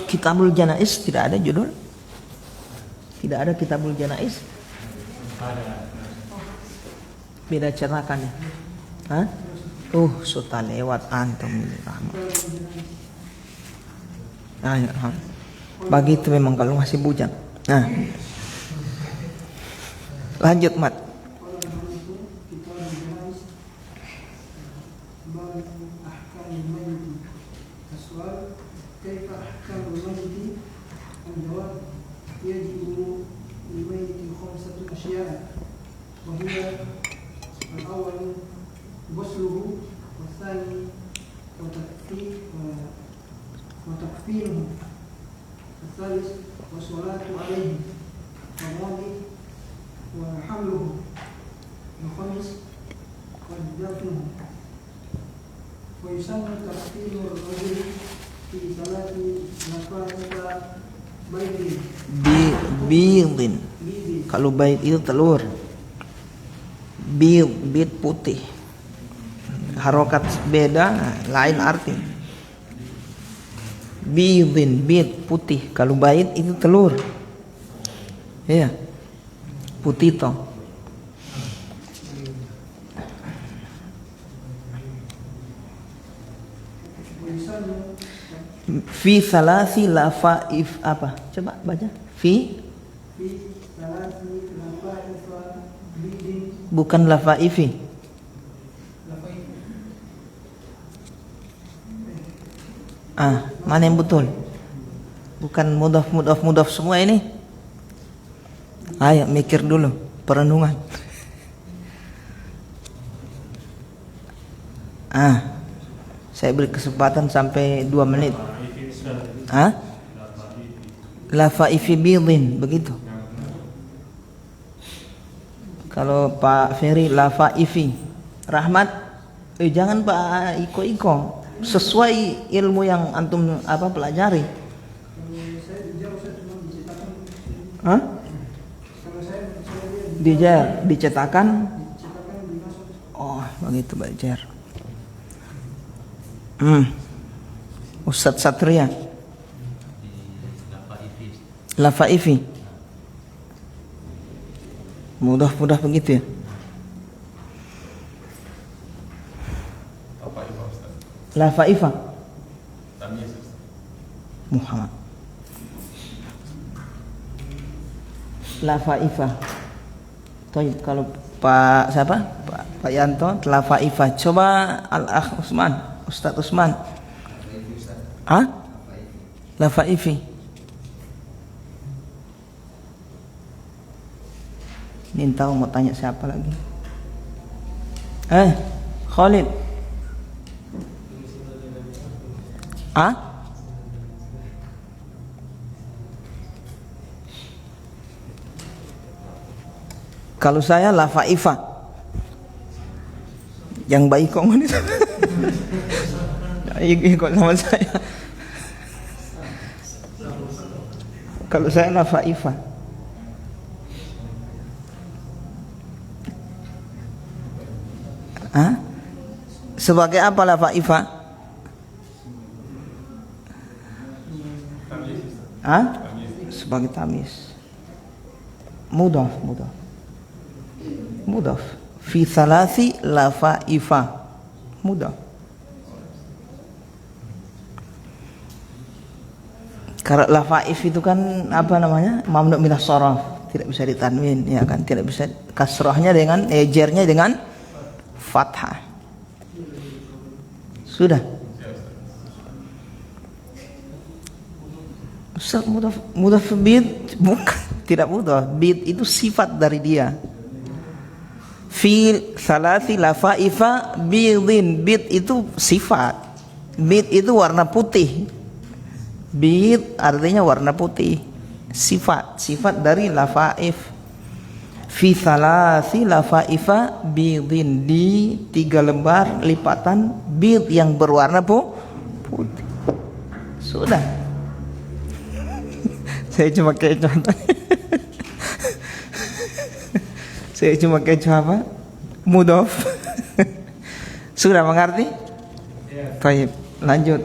Kitabul Janaiz tidak ada judul? Tidak ada Kitabul Janaiz? Beda cetakannya. Hah? Sudah lewat antum ini rahmat. Begitu memang kalau masih bujang. Nah. Lanjut, Mat. Bidin. Kalau bait itu telur. Bid putih. Harokat beda, lain arti. Bidin, bid putih. Kalau bait itu telur. Iya. Putih toh. Fi salasi lafaif apa? Coba baca. Fi salasi lafaif bidin. Bukan lafaifi. Mana yang betul? Bukan mudhaf semua ini. Ayo mikir dulu, perenungan. Saya beri kesempatan sampai 2 menit. Lafaifi bidin, begitu. Kalau Pak Ferry lafaifi. Rahmat, jangan Pak Iko. Sesuai ilmu yang antum pelajari. Dicetakan. Begitu Pak Jer. Ustadz Satria. Lafaifi. Mudah begitu ya. Lafaifa. Muhammad. Lafaifa. Kalau Pak siapa? Pak Yanto, lafaifa. Coba Al-Akh Usman, Ustadz Usman. Lafaifi. Minta mau tanya siapa lagi? Khalid. Kalau saya lafaifa. Yang baik kok mana? Ikut sama saya. Kalau saya lafaifa. Sebagai apa lafaifa? Sebagai tamis. Mudhaf. Fi salasi lafaifa. Mudhaf. Karena lafaif itu kan mamnu minas sharaf, tidak bisa ditanwin, ya kan, tidak bisa kasrahnya dengan jernya dengan fathah. Sudah. Ustaz, mudhaf bid bukan, tidak mudhaf. Bid itu sifat dari dia. Fi salasi lafaifa bidin. Bid itu sifat. Bid itu warna putih. Bid artinya warna putih. Sifat dari lafaif. Fi salasi lafaifa bidin. Di 3 lembar lipatan bid yang berwarna putih. Sudah. Saya cuma kayak contoh. Saya cuma kayak apa? Mudhaf. Sudah mengerti? Baik, lanjut.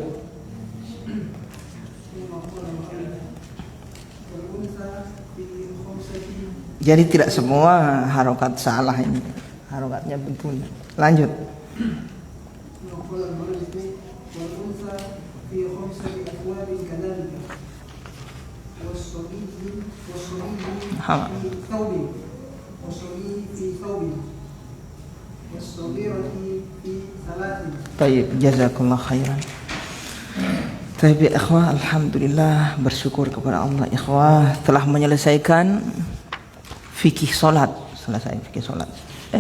Jadi tidak semua harokat salah ini, harokatnya betul. Lanjut. Baik, jazakallah khairan. Baik ya ikhwah, alhamdulillah, bersyukur kepada Allah ikhwah telah menyelesaikan fikih solat. Selesai fikih solat.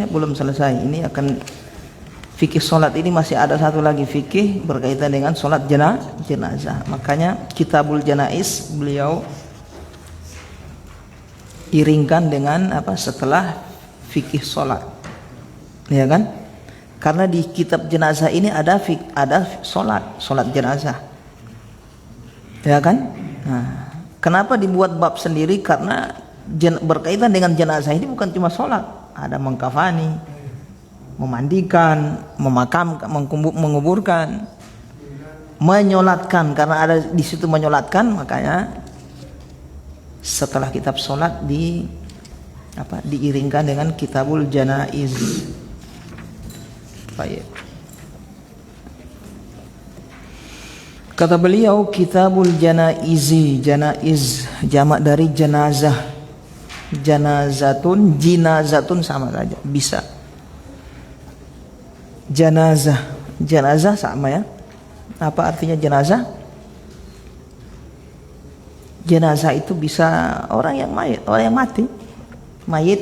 Belum selesai. Ini akan fikih solat ini masih ada satu lagi fikih berkaitan dengan solat jenazah. Makanya Kitabul Janaiz beliau iringkan dengan setelah fikih solat, ya kan? Karena di kitab jenazah ini ada solat jenazah, ya kan? Nah, kenapa dibuat bab sendiri? Karena berkaitan dengan jenazah ini bukan cuma solat, ada mengkafani, memandikan, memakamkan, menguburkan, menyolatkan. Karena ada di situ menyolatkan, makanya setelah kitab solat diiringkan dengan Kitabul Janaiz. Baik. Kata beliau Kitabul Janaizi, janaiz jamak dari jenazah. Janazatun, jinazatun sama saja, bisa. Jenazah sama ya. Apa artinya jenazah? Jenazah itu bisa orang yang mati, mayit,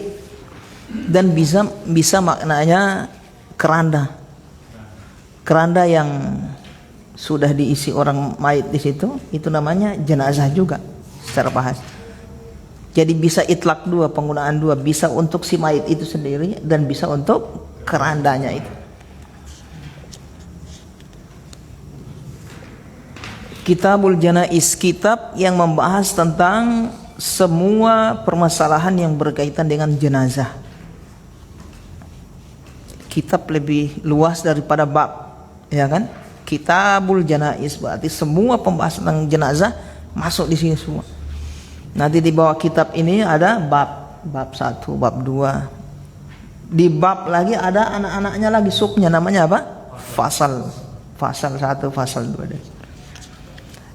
dan bisa maknanya keranda yang sudah diisi orang mayit di situ, itu namanya jenazah juga secara bahasa. Jadi bisa itlak dua, penggunaan dua, bisa untuk si mayit itu sendiri dan bisa untuk kerandanya itu. Kitabul Janaiz, kitab yang membahas tentang semua permasalahan yang berkaitan dengan jenazah. Kitab lebih luas daripada bab, ya kan? Kitabul Janaiz berarti semua pembahasan tentang jenazah masuk di sini semua. Nanti di bawah kitab ini ada bab 1, bab 2. Di bab lagi ada anak-anaknya lagi, subnya namanya apa? Fasal 1, fasal 2.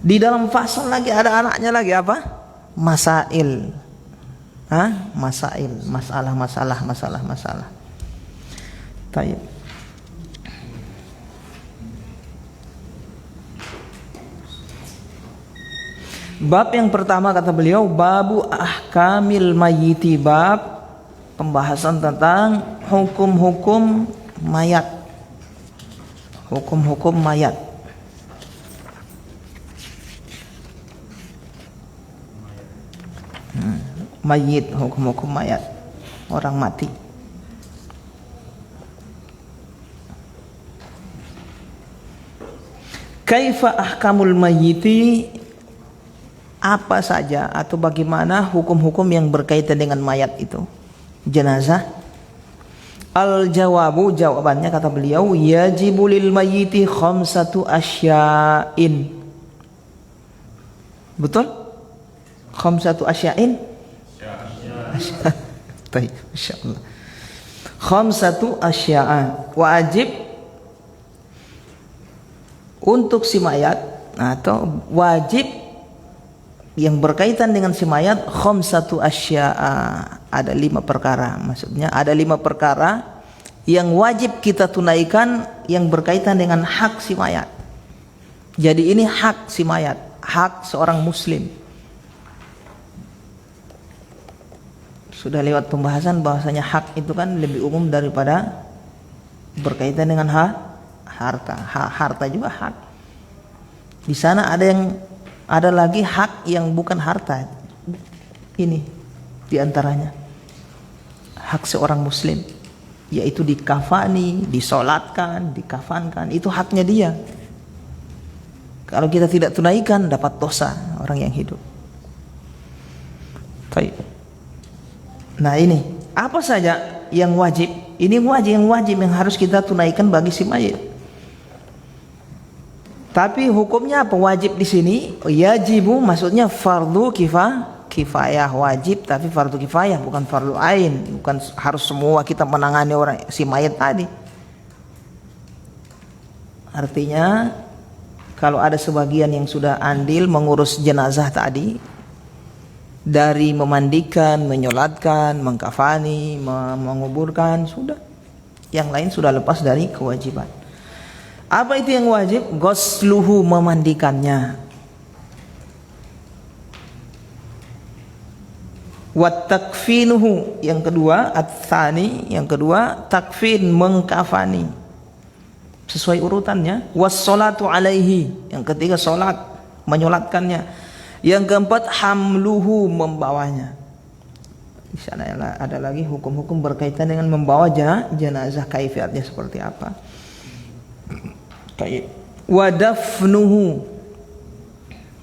Di dalam fasal lagi ada anaknya lagi apa? Masail. Masail, masalah. Baik. Bab yang pertama kata beliau babu ahkamil mayyiti, bab pembahasan tentang hukum-hukum mayat. Hukum-hukum mayat. Mayit, hukum-hukum mayat, orang mati. Kaifa ahkamul mayyiti, apa saja atau bagaimana hukum-hukum yang berkaitan dengan mayat itu, jenazah. Al jawabu, jawabannya kata beliau yajibu lil mayyiti khamsatu asya'in. Betul? Khamsatu asya'in. Baik, insyaallah. Khamsatu asya'a, wajib untuk si mayat atau wajib yang berkaitan dengan si mayat khamsatu asya'a, ada 5 perkara. Maksudnya ada 5 perkara yang wajib kita tunaikan yang berkaitan dengan hak si mayat. Jadi ini hak si mayat, hak seorang muslim. Sudah lewat pembahasan bahwasanya hak itu kan lebih umum daripada berkaitan dengan harta. Harta juga hak. Di sana ada lagi hak yang bukan harta. Ini diantaranya hak seorang muslim, yaitu dikafani, disolatkan, dikafankan. Itu haknya dia. Kalau kita tidak tunaikan dapat dosa orang yang hidup. Baik. Nah ini Apa saja yang wajib? Ini yang wajib yang harus kita tunaikan bagi si mayit. Tapi hukumnya apa wajib di sini? Yajibu maksudnya fardu kifayah, wajib tapi fardu kifayah, bukan fardu ain, bukan harus semua kita menangani orang si mayit tadi. Artinya kalau ada sebagian yang sudah andil mengurus jenazah tadi, dari memandikan, menyolatkan, mengkafani, menguburkan, sudah. Yang lain sudah lepas dari kewajiban. Apa itu yang wajib? Ghusluhu, memandikannya. Wa takfinuhu, yang kedua, at-tsani, yang kedua, takfin, mengkafani. Sesuai urutannya. Was-sholatu alaihi, yang ketiga salat, menyolatkannya. Yang keempat, hamluhu, membawanya. Di sana ada lagi hukum-hukum berkaitan dengan membawa jenazah, kaifiatnya seperti apa. Wa dafnuhu,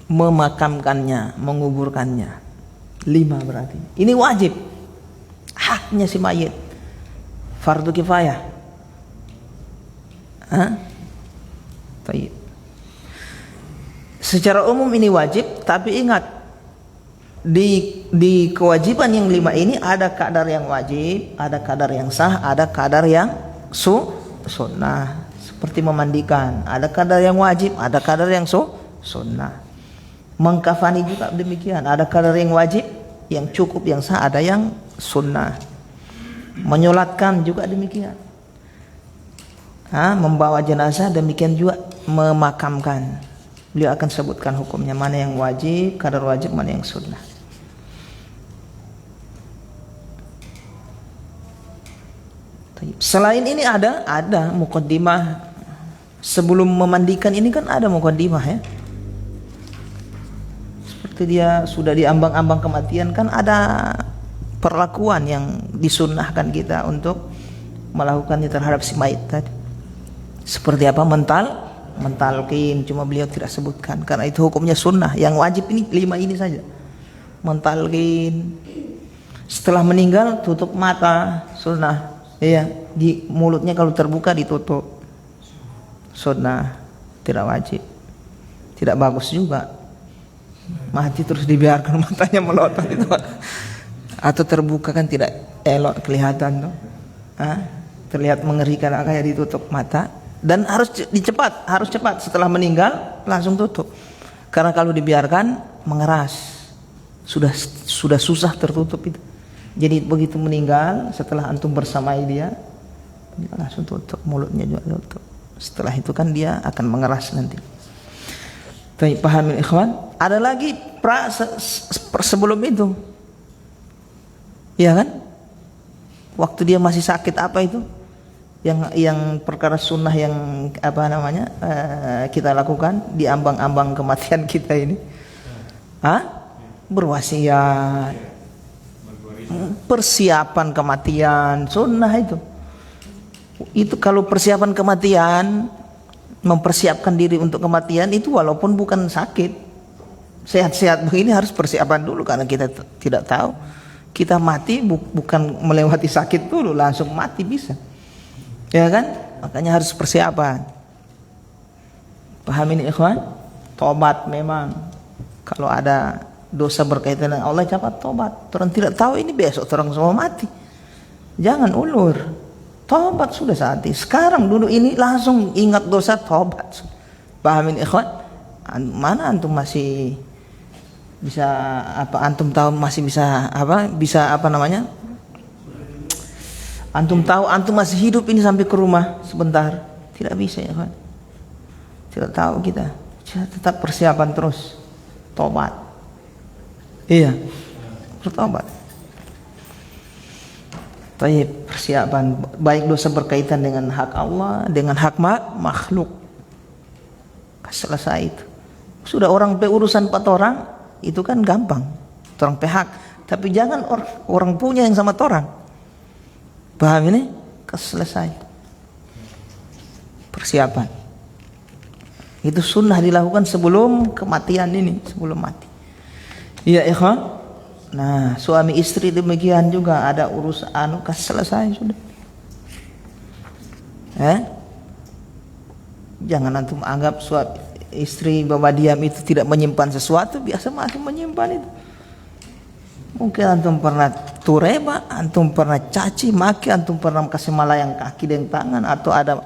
memakamkannya, menguburkannya. 5 berarti. Ini wajib. Haknya si mayit. Fardu kifayah. Baik. Secara umum ini wajib, tapi ingat di kewajiban yang 5 ini ada kadar yang wajib, ada kadar yang sah, ada kadar yang sunnah. Seperti memandikan, ada kadar yang wajib, ada kadar yang sunnah. Mengkafani juga demikian, ada kadar yang wajib, yang cukup, yang sah, ada yang sunnah. Menyolatkan juga demikian. Membawa jenazah demikian juga memakamkan. Beliau akan sebutkan hukumnya, mana yang wajib, kadar wajib, mana yang sunnah. Selain ini ada muqaddimah. Sebelum memandikan ini kan ada muqaddimah ya. Seperti dia sudah di ambang-ambang kematian, kan ada perlakuan yang disunnahkan kita untuk melakukannya terhadap si mayit tadi. Seperti apa? Mentalqin, cuma beliau tidak sebutkan karena itu hukumnya sunnah. Yang wajib ini 5 ini saja. Mentalqin, setelah meninggal tutup mata, sunnah. Iya, di mulutnya kalau terbuka ditutup, sunnah, tidak wajib. Tidak bagus juga mati terus dibiarkan matanya melotot itu, atau terbuka kan tidak elok kelihatan tuh. Terlihat mengerikan, kayak ditutup mata. Dan harus cepat setelah meninggal langsung tutup, karena kalau dibiarkan mengeras, sudah susah tertutup itu. Jadi begitu meninggal, setelah antum bersamai dia langsung tutup, mulutnya juga tutup. Setelah itu kan dia akan mengeras nanti. Tapi pahamin ikhwan, ada lagi sebelum itu, ya kan? Waktu dia masih sakit, apa itu? Yang perkara sunnah yang kita lakukan di ambang-ambang kematian kita ini, berwasiat, persiapan kematian, sunnah itu kalau persiapan kematian, mempersiapkan diri untuk kematian itu walaupun bukan sakit, sehat-sehat begini harus persiapan dulu, karena kita tidak tahu kita mati bukan melewati sakit dulu langsung mati bisa. Ya kan? Makanya harus persiapan. Paham ini ikhwan? Tobat memang. Kalau ada dosa berkaitan dengan Allah, cepat tobat. Orang tidak tahu ini besok orang semua mati. Jangan ulur. Tobat sudah saatnya. Sekarang dulu ini langsung ingat dosa, tobat. Paham ini ikhwan? Mana antum masih bisa antum tahu masih bisa antum tahu antum masih hidup ini sampai ke rumah sebentar, tidak bisa ya kan? Tidak tahu kita. Tetap persiapan terus, tobat. Iya, bertobat. Baik, persiapan baik dosa berkaitan dengan hak Allah, dengan hak makhluk. Selesai itu. Sudah orang urusan 4 orang itu kan gampang, orang pihak. Tapi jangan orang punya yang sama orang. Paham ini? Selesai. Persiapan. Itu sunnah dilakukan sebelum kematian ini, sebelum mati. Iya ikhwan. Nah, suami istri demikian juga, ada urusan selesai sudah. Jangan antum anggap suami istri bawa diam itu tidak menyimpan sesuatu, biasa masih menyimpan itu. Mungkin antum pernah tureba, antum pernah caci maki, antum pernah kasih malayang kaki dan tangan, atau ada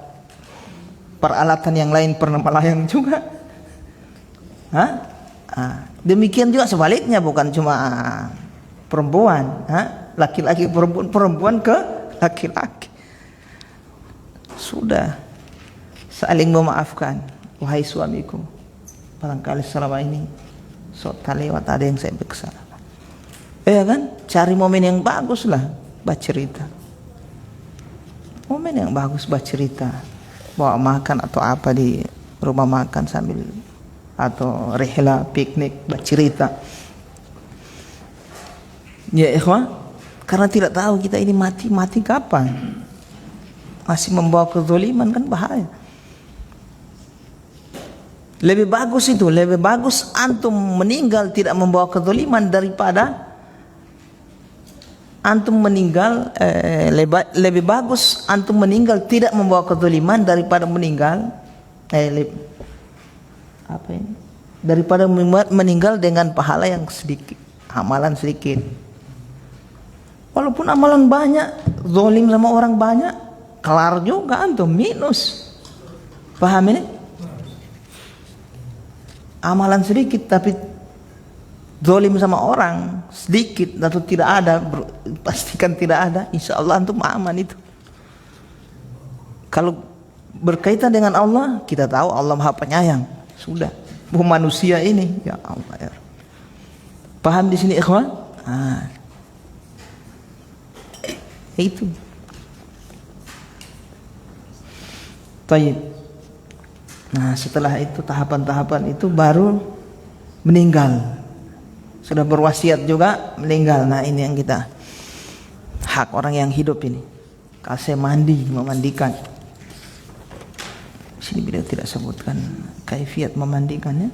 peralatan yang lain pernah melayang juga. Demikian juga sebaliknya, bukan cuma perempuan, laki-laki perempuan ke laki-laki. Sudah saling memaafkan. Wahai suamiku, barangkali selama ini tak lewat ada yang saya bersalah. Kan? Cari momen yang bagus lah, bercerita. Momen yang bagus bercerita. Bawa makan atau apa di rumah makan sambil, atau rehla piknik bercerita. Ya ikhwan, karena tidak tahu kita ini mati kapan. Masih membawa kezaliman kan bahaya. Lebih bagus antum meninggal tidak membawa kezaliman daripada antum meninggal. Lebih bagus antum meninggal tidak membawa kezaliman daripada meninggal daripada meninggal dengan pahala yang sedikit, amalan sedikit. Walaupun amalan banyak, zalim sama orang banyak, kelar juga antum minus. Paham ini? Amalan sedikit tapi zalim sama orang sedikit atau tidak ada, pastikan tidak ada, insya Allah antum aman itu. Kalau berkaitan dengan Allah, kita tahu Allah Maha Penyayang. Sudah, manusia ini, ya Allah ya. Paham di sini ikhwan? Itu. Taib. Nah, setelah itu tahapan-tahapan itu baru meninggal. Sudah berwasiat juga meninggal. Nah, ini yang kita hak orang yang hidup ini. Kasih mandi, memandikan. Di sini beliau tidak sebutkan kaifiat memandikannya.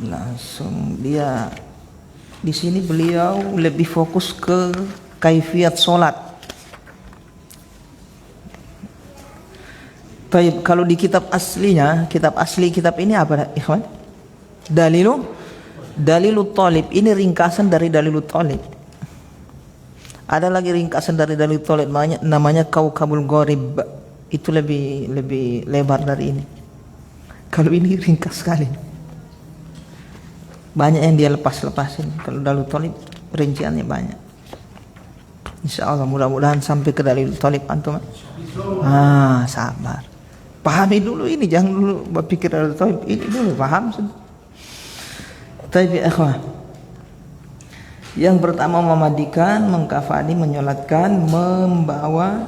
Langsung dia di sini beliau lebih fokus ke kaifiat sholat. Baik, kalau di kitab aslinya, kitab ini apa, ikhwan? Dalilut Thalib. Ini ringkasan dari Dalilut Thalib. Ada lagi ringkasan dari Dalilut Thalib namanya Kaukabul Gharib. Itu lebih lebar dari ini. Kalau ini ringkas sekali. Banyak yang dia lepas-lepasin. Kalau Dalilut Thalib rinciannya banyak. Insya Allah mudah-mudahan sampai ke Dalilut Thalib antum. Sabar. Pahami dulu ini, jangan dulu berpikir Dalilut Thalib ini dulu, paham sudah. Tapi ikhwah, yang pertama memandikan, mengkafani, menyolatkan, membawa,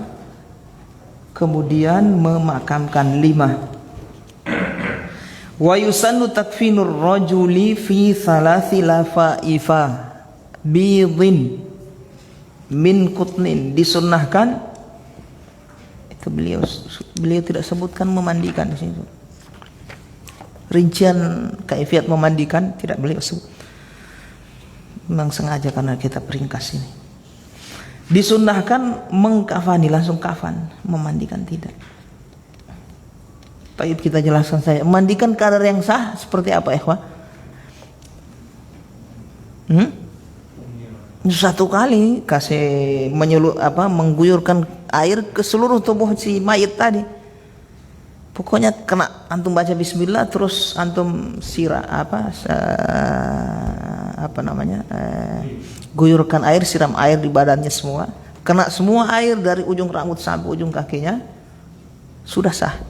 kemudian memakamkan 5. Wa yusannu takfinur rajuli fi thalathi lafaifa bidin min kutnin. Disunnahkan, itu beliau tidak sebutkan memandikan di sini. Rincian kaifiat memandikan tidak beliau sebut. Memang sengaja karena kita peringkas ini. Disunnahkan mengkafani, langsung kafan, memandikan tidak. Baik, kita jelaskan saja. Memandikan kadar yang sah seperti apa, ikhwah? Satu kali kasih mengguyurkan air ke seluruh tubuh si mayit tadi. Pokoknya kena antum baca bismillah terus antum guyurkan air, siram air di badannya semua. Kena semua air dari ujung rambut sampai ujung kakinya, sudah sah.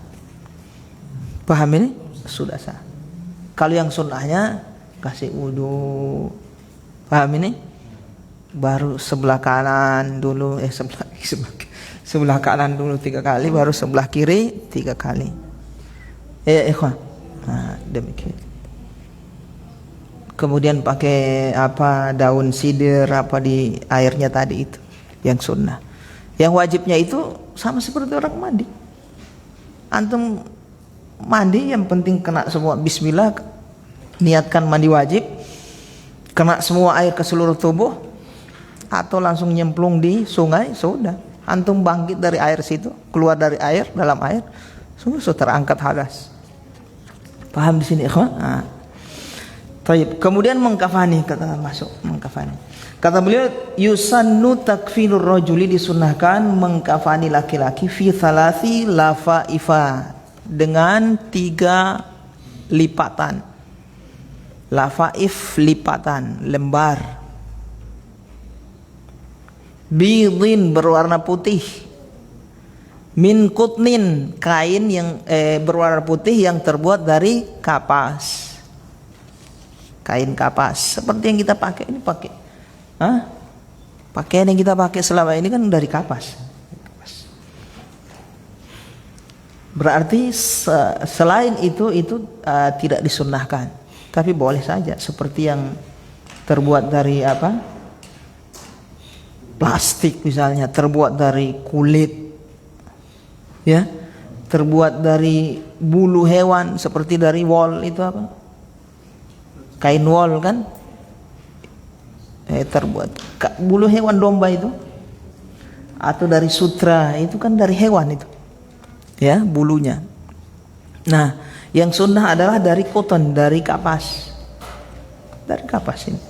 Paham ini? Sudah sah. Kalau yang sunnahnya kasih wudu. Paham ini? Baru sebelah kanan dulu, sebelah kanan dulu 3 kali, baru sebelah kiri 3 kali. Ikhwan. Demikian. Kemudian pakai daun sidir di airnya tadi itu, yang sunnah. Yang wajibnya itu sama seperti orang mandi. Antum mandi yang penting kena semua bismillah, niatkan mandi wajib, kena semua air ke seluruh tubuh, atau langsung nyemplung di sungai, sudah antum bangkit dari air situ, keluar dari air, dalam air, sudah terangkat hadas. Paham di sini ikhwan? Nah. Taib. Kemudian mengkafani, kata masuk mengkafani. Kata beliau, yusannu takfinur rajuli, disunahkan mengkafani laki-laki fi thalathi lafaifa, dengan 3 lipatan. Lafaif, lipatan, lembar. Bidin, berwarna putih. Min kutnin, kain yang berwarna putih yang terbuat dari kapas. Kain kapas seperti yang kita pakai ini, pakaian yang kita pakai selama ini kan dari kapas. Berarti selain itu tidak disunnahkan, tapi boleh saja seperti yang terbuat dari plastik misalnya, terbuat dari kulit, ya, terbuat dari bulu hewan seperti dari wol, itu kain wol kan, terbuat bulu hewan domba itu, atau dari sutra, itu kan dari hewan itu, ya, bulunya. Nah, yang sunnah adalah dari cotton, dari kapas ini.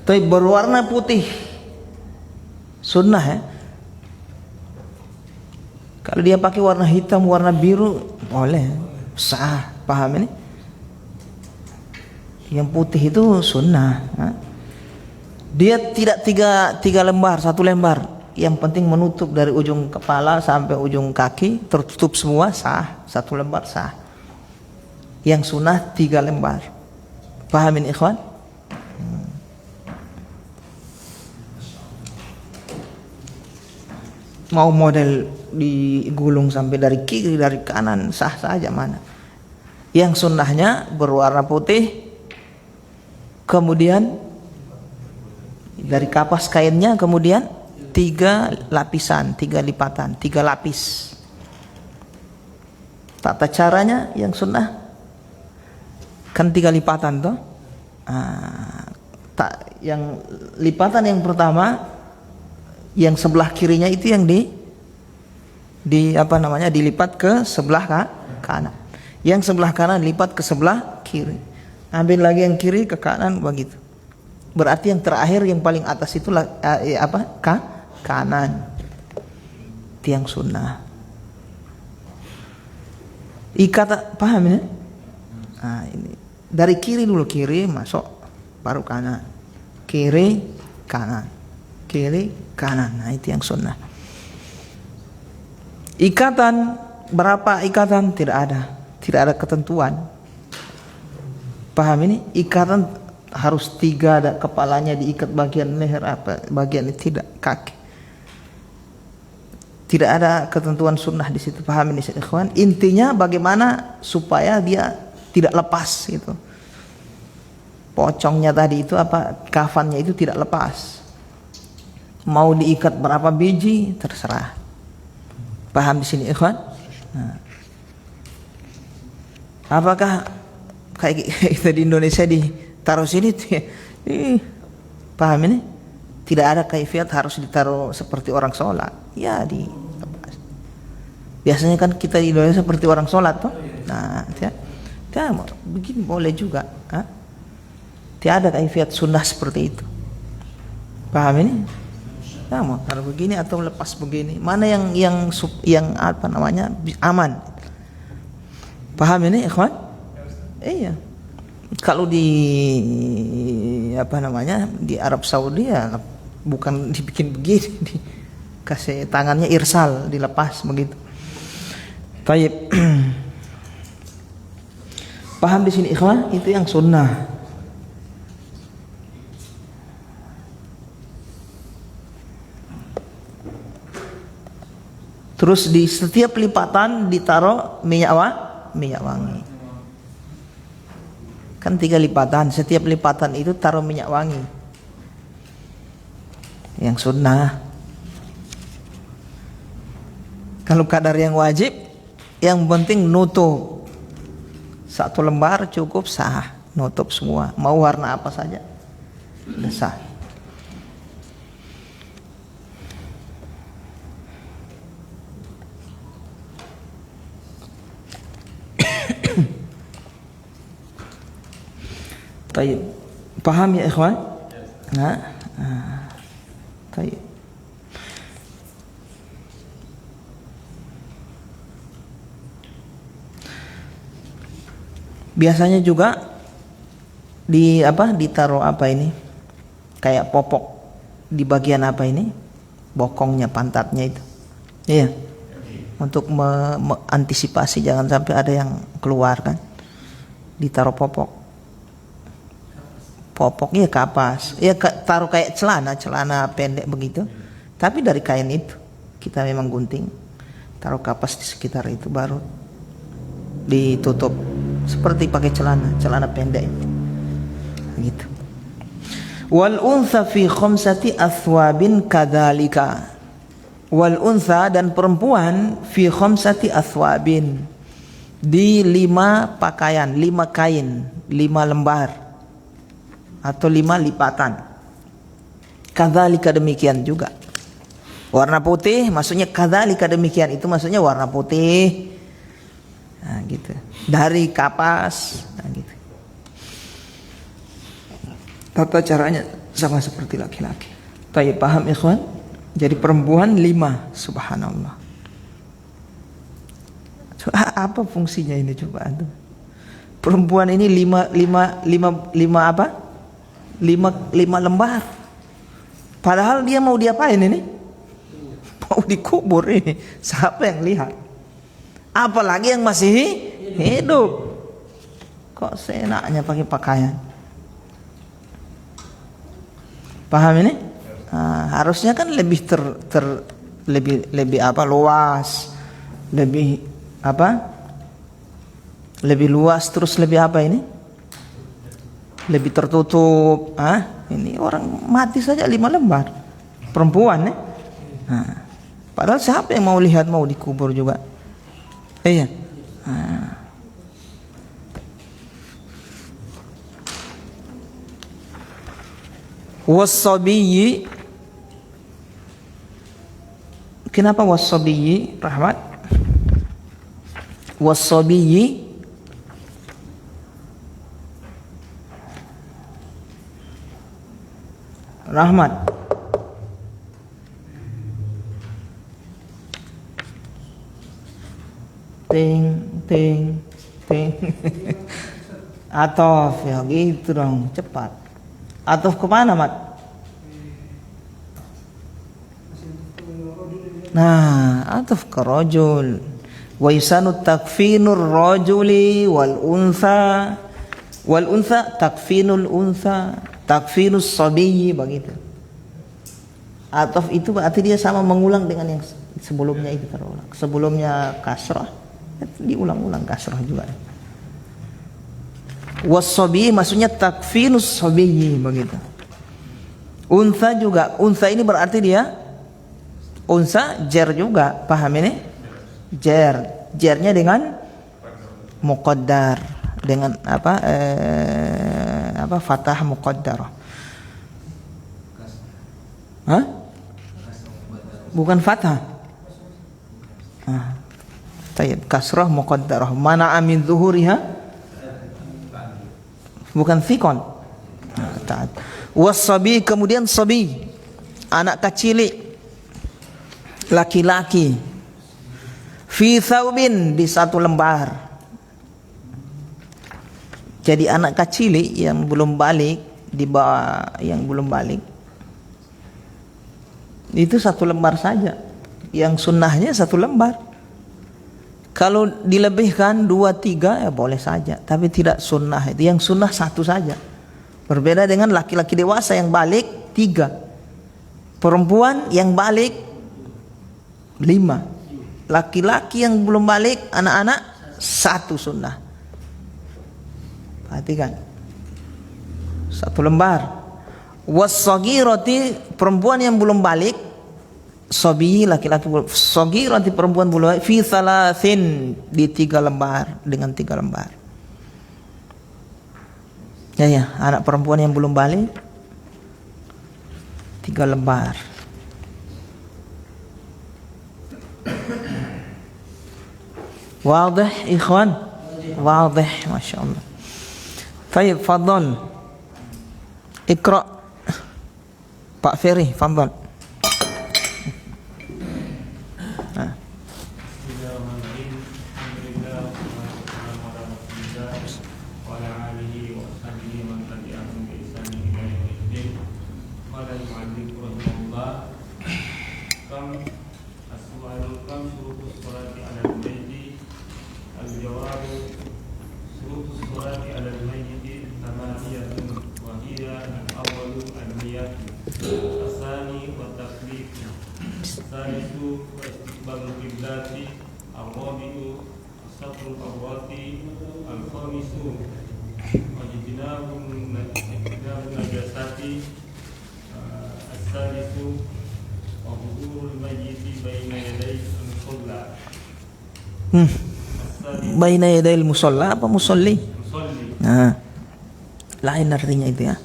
Tapi berwarna putih sunnah, ya. Kalau dia pakai warna hitam, warna biru, boleh, sah. Paham ini? Yang putih itu sunnah. Dia tidak tiga lembar, 1 lembar. Yang penting menutup dari ujung kepala sampai ujung kaki, tertutup semua, sah. 1 lembar sah. Yang sunnah 3 lembar. Pahamin ikhwan? Mau model digulung sampai dari kiri, dari kanan, sah saja mana. Yang sunnahnya berwarna putih, kemudian dari kapas kainnya, kemudian 3 lapisan, 3 lipatan, 3 lapis. Tata caranya yang sunnah kan 3 lipatan toh. Yang lipatan yang pertama, yang sebelah kirinya itu yang dilipat ke sebelah kanan. Yang sebelah kanan lipat ke sebelah kiri. Ambil lagi yang kiri ke kanan, begitu. Berarti yang terakhir, yang paling atas itu kanan. Itu yang sunnah. Ikat, paham ya? Nah, ini dari kiri dulu, kiri masuk, baru kanan. Kiri, kanan. Kiri, kanan. Nah, itu yang sunnah. Ikatan, berapa ikatan? Tidak ada ketentuan. Paham ini? Ikatan harus 3, ada kepalanya diikat bagian leher, bagian ini tidak, kaki. Tidak ada ketentuan sunnah di situ. Paham ini, ikhwan? Intinya bagaimana supaya dia tidak lepas gitu. Pocongnya tadi itu kafannya itu tidak lepas. Mau diikat berapa biji terserah. Paham di sini, ikhwan? Nah. Apakah kayak kita di Indonesia ditaruh sini tuh ya? Paham ini? Tidak ada kaifiat harus ditaruh seperti orang sholat. Ya, biasanya kan kita di Indonesia seperti orang sholat toh. Nah, ya begini boleh juga. Tidak ada kaifiat sunnah seperti itu. Paham ini? Ya, mau taruh begini atau lepas begini. Mana yang aman? Paham ini, ikhwan? Iya. Kalau di di Arab Saudi ya bukan dibikin begini, dikasih tangannya irsal, dilepas begitu. Taib. Paham di sini, ikhwan? Itu yang sunnah. Terus di setiap lipatan ditaruh minyak wangi. Kan 3 lipatan, setiap lipatan itu taruh minyak wangi. Yang sunnah. Kalau kadar yang wajib, yang penting nutup 1 lembar cukup sah, nutup semua. Mau warna apa saja, sudah sah. Tayyib. Paham ya ikhwan? Nah, tayyib. Biasanya juga ditaruh apa ini? Kayak popok di bagian apa ini? Bokongnya, pantatnya itu. Iya. Untuk mengantisipasi jangan sampai ada yang keluar kan. Ditaruh popok. Popoknya kapas. Ya taruh kayak celana pendek begitu. Tapi dari kain itu kita memang gunting. Taruh kapas di sekitar itu baru ditutup. Seperti pakai celana pendek gitu. Wal untha fi khamsati athwabin kadzalika. Wal untha dan perempuan fi khamsati athwabin, di 5 pakaian, 5 kain, 5 lembar atau 5 lipatan. Kadzalika demikian juga. Warna putih maksudnya kadzalika demikian, itu maksudnya warna putih. Nah, gitu. Dari kapas, nah, gitu. Tata caranya sama seperti laki-laki. Tayyib, paham ikhwan? Jadi perempuan 5, subhanallah. Apa fungsinya ini coba antum? Perempuan ini 5 apa? 5 lembar. Padahal dia mau diapain ini? Mau dikubur ini. Siapa yang lihat? Apalagi yang masih hidup. Kok seenaknya pakai pakaian? Paham ini? Nah, harusnya kan lebih lebih luas, lebih lebih luas, terus lebih apa ini? Lebih tertutup. Ini orang mati saja 5 lembar. Perempuan ya. Nah, padahal siapa yang mau lihat, mau dikubur juga? Iya. Wasabiyyi. Kenapa wasabiyyi, Rahmat? Wasabiyyi Rahmat. Ting. Atof ya gitu dong, cepat. Atof kemana, Mat? Nah, atof ke rajul. Wa yusanu takfinur rajuli wal untha. Wal untha takfinul untha, takfinus sabiyyi, begitu. Atof itu berarti dia sama mengulang dengan yang sebelumnya itu terulang. Sebelumnya kasrah, diulang-ulang kasrah juga. Wasabi maksudnya takfinus sabiyyi, begitu. Untha juga, untha ini berarti dia unsa jar juga, paham ini? Jarnya dengan muqaddar, dengan fathah muqaddarah. Bukan fathah. Tayyib, kasrah muqaddarah. Mana amin zuhuriha? Bukan thiqon. Wasabi, kemudian sabi, anak kecil, laki-laki. Fi thawbin, di 1 lembar. Jadi anak kecil yang belum balik, di bawah yang belum balik, itu 1 lembar saja. Yang sunnahnya 1 lembar. Kalau dilebihkan 2, 3 ya boleh saja, tapi tidak sunnah. Itu yang sunnah 1 saja. Berbeda dengan laki-laki dewasa yang balik 3, perempuan yang balik 5, laki-laki yang belum balik, anak-anak 1 sunnah. Perhatikan, 1 lembar. Was-saghirati, perempuan yang belum balik, sabi, laki-laki saghirati, perempuan belum balik, fi thalathin, di 3 lembar, dengan 3 lembar. Ya, anak perempuan yang belum balik 3 lembar. Wadih ikhwan? Wadih, Masya Allah. Baik, fadhal. Iqra. Pak Ferry, fadhal. Baina yadayil musalla apa musolli? Nah, lain artinya itu ya.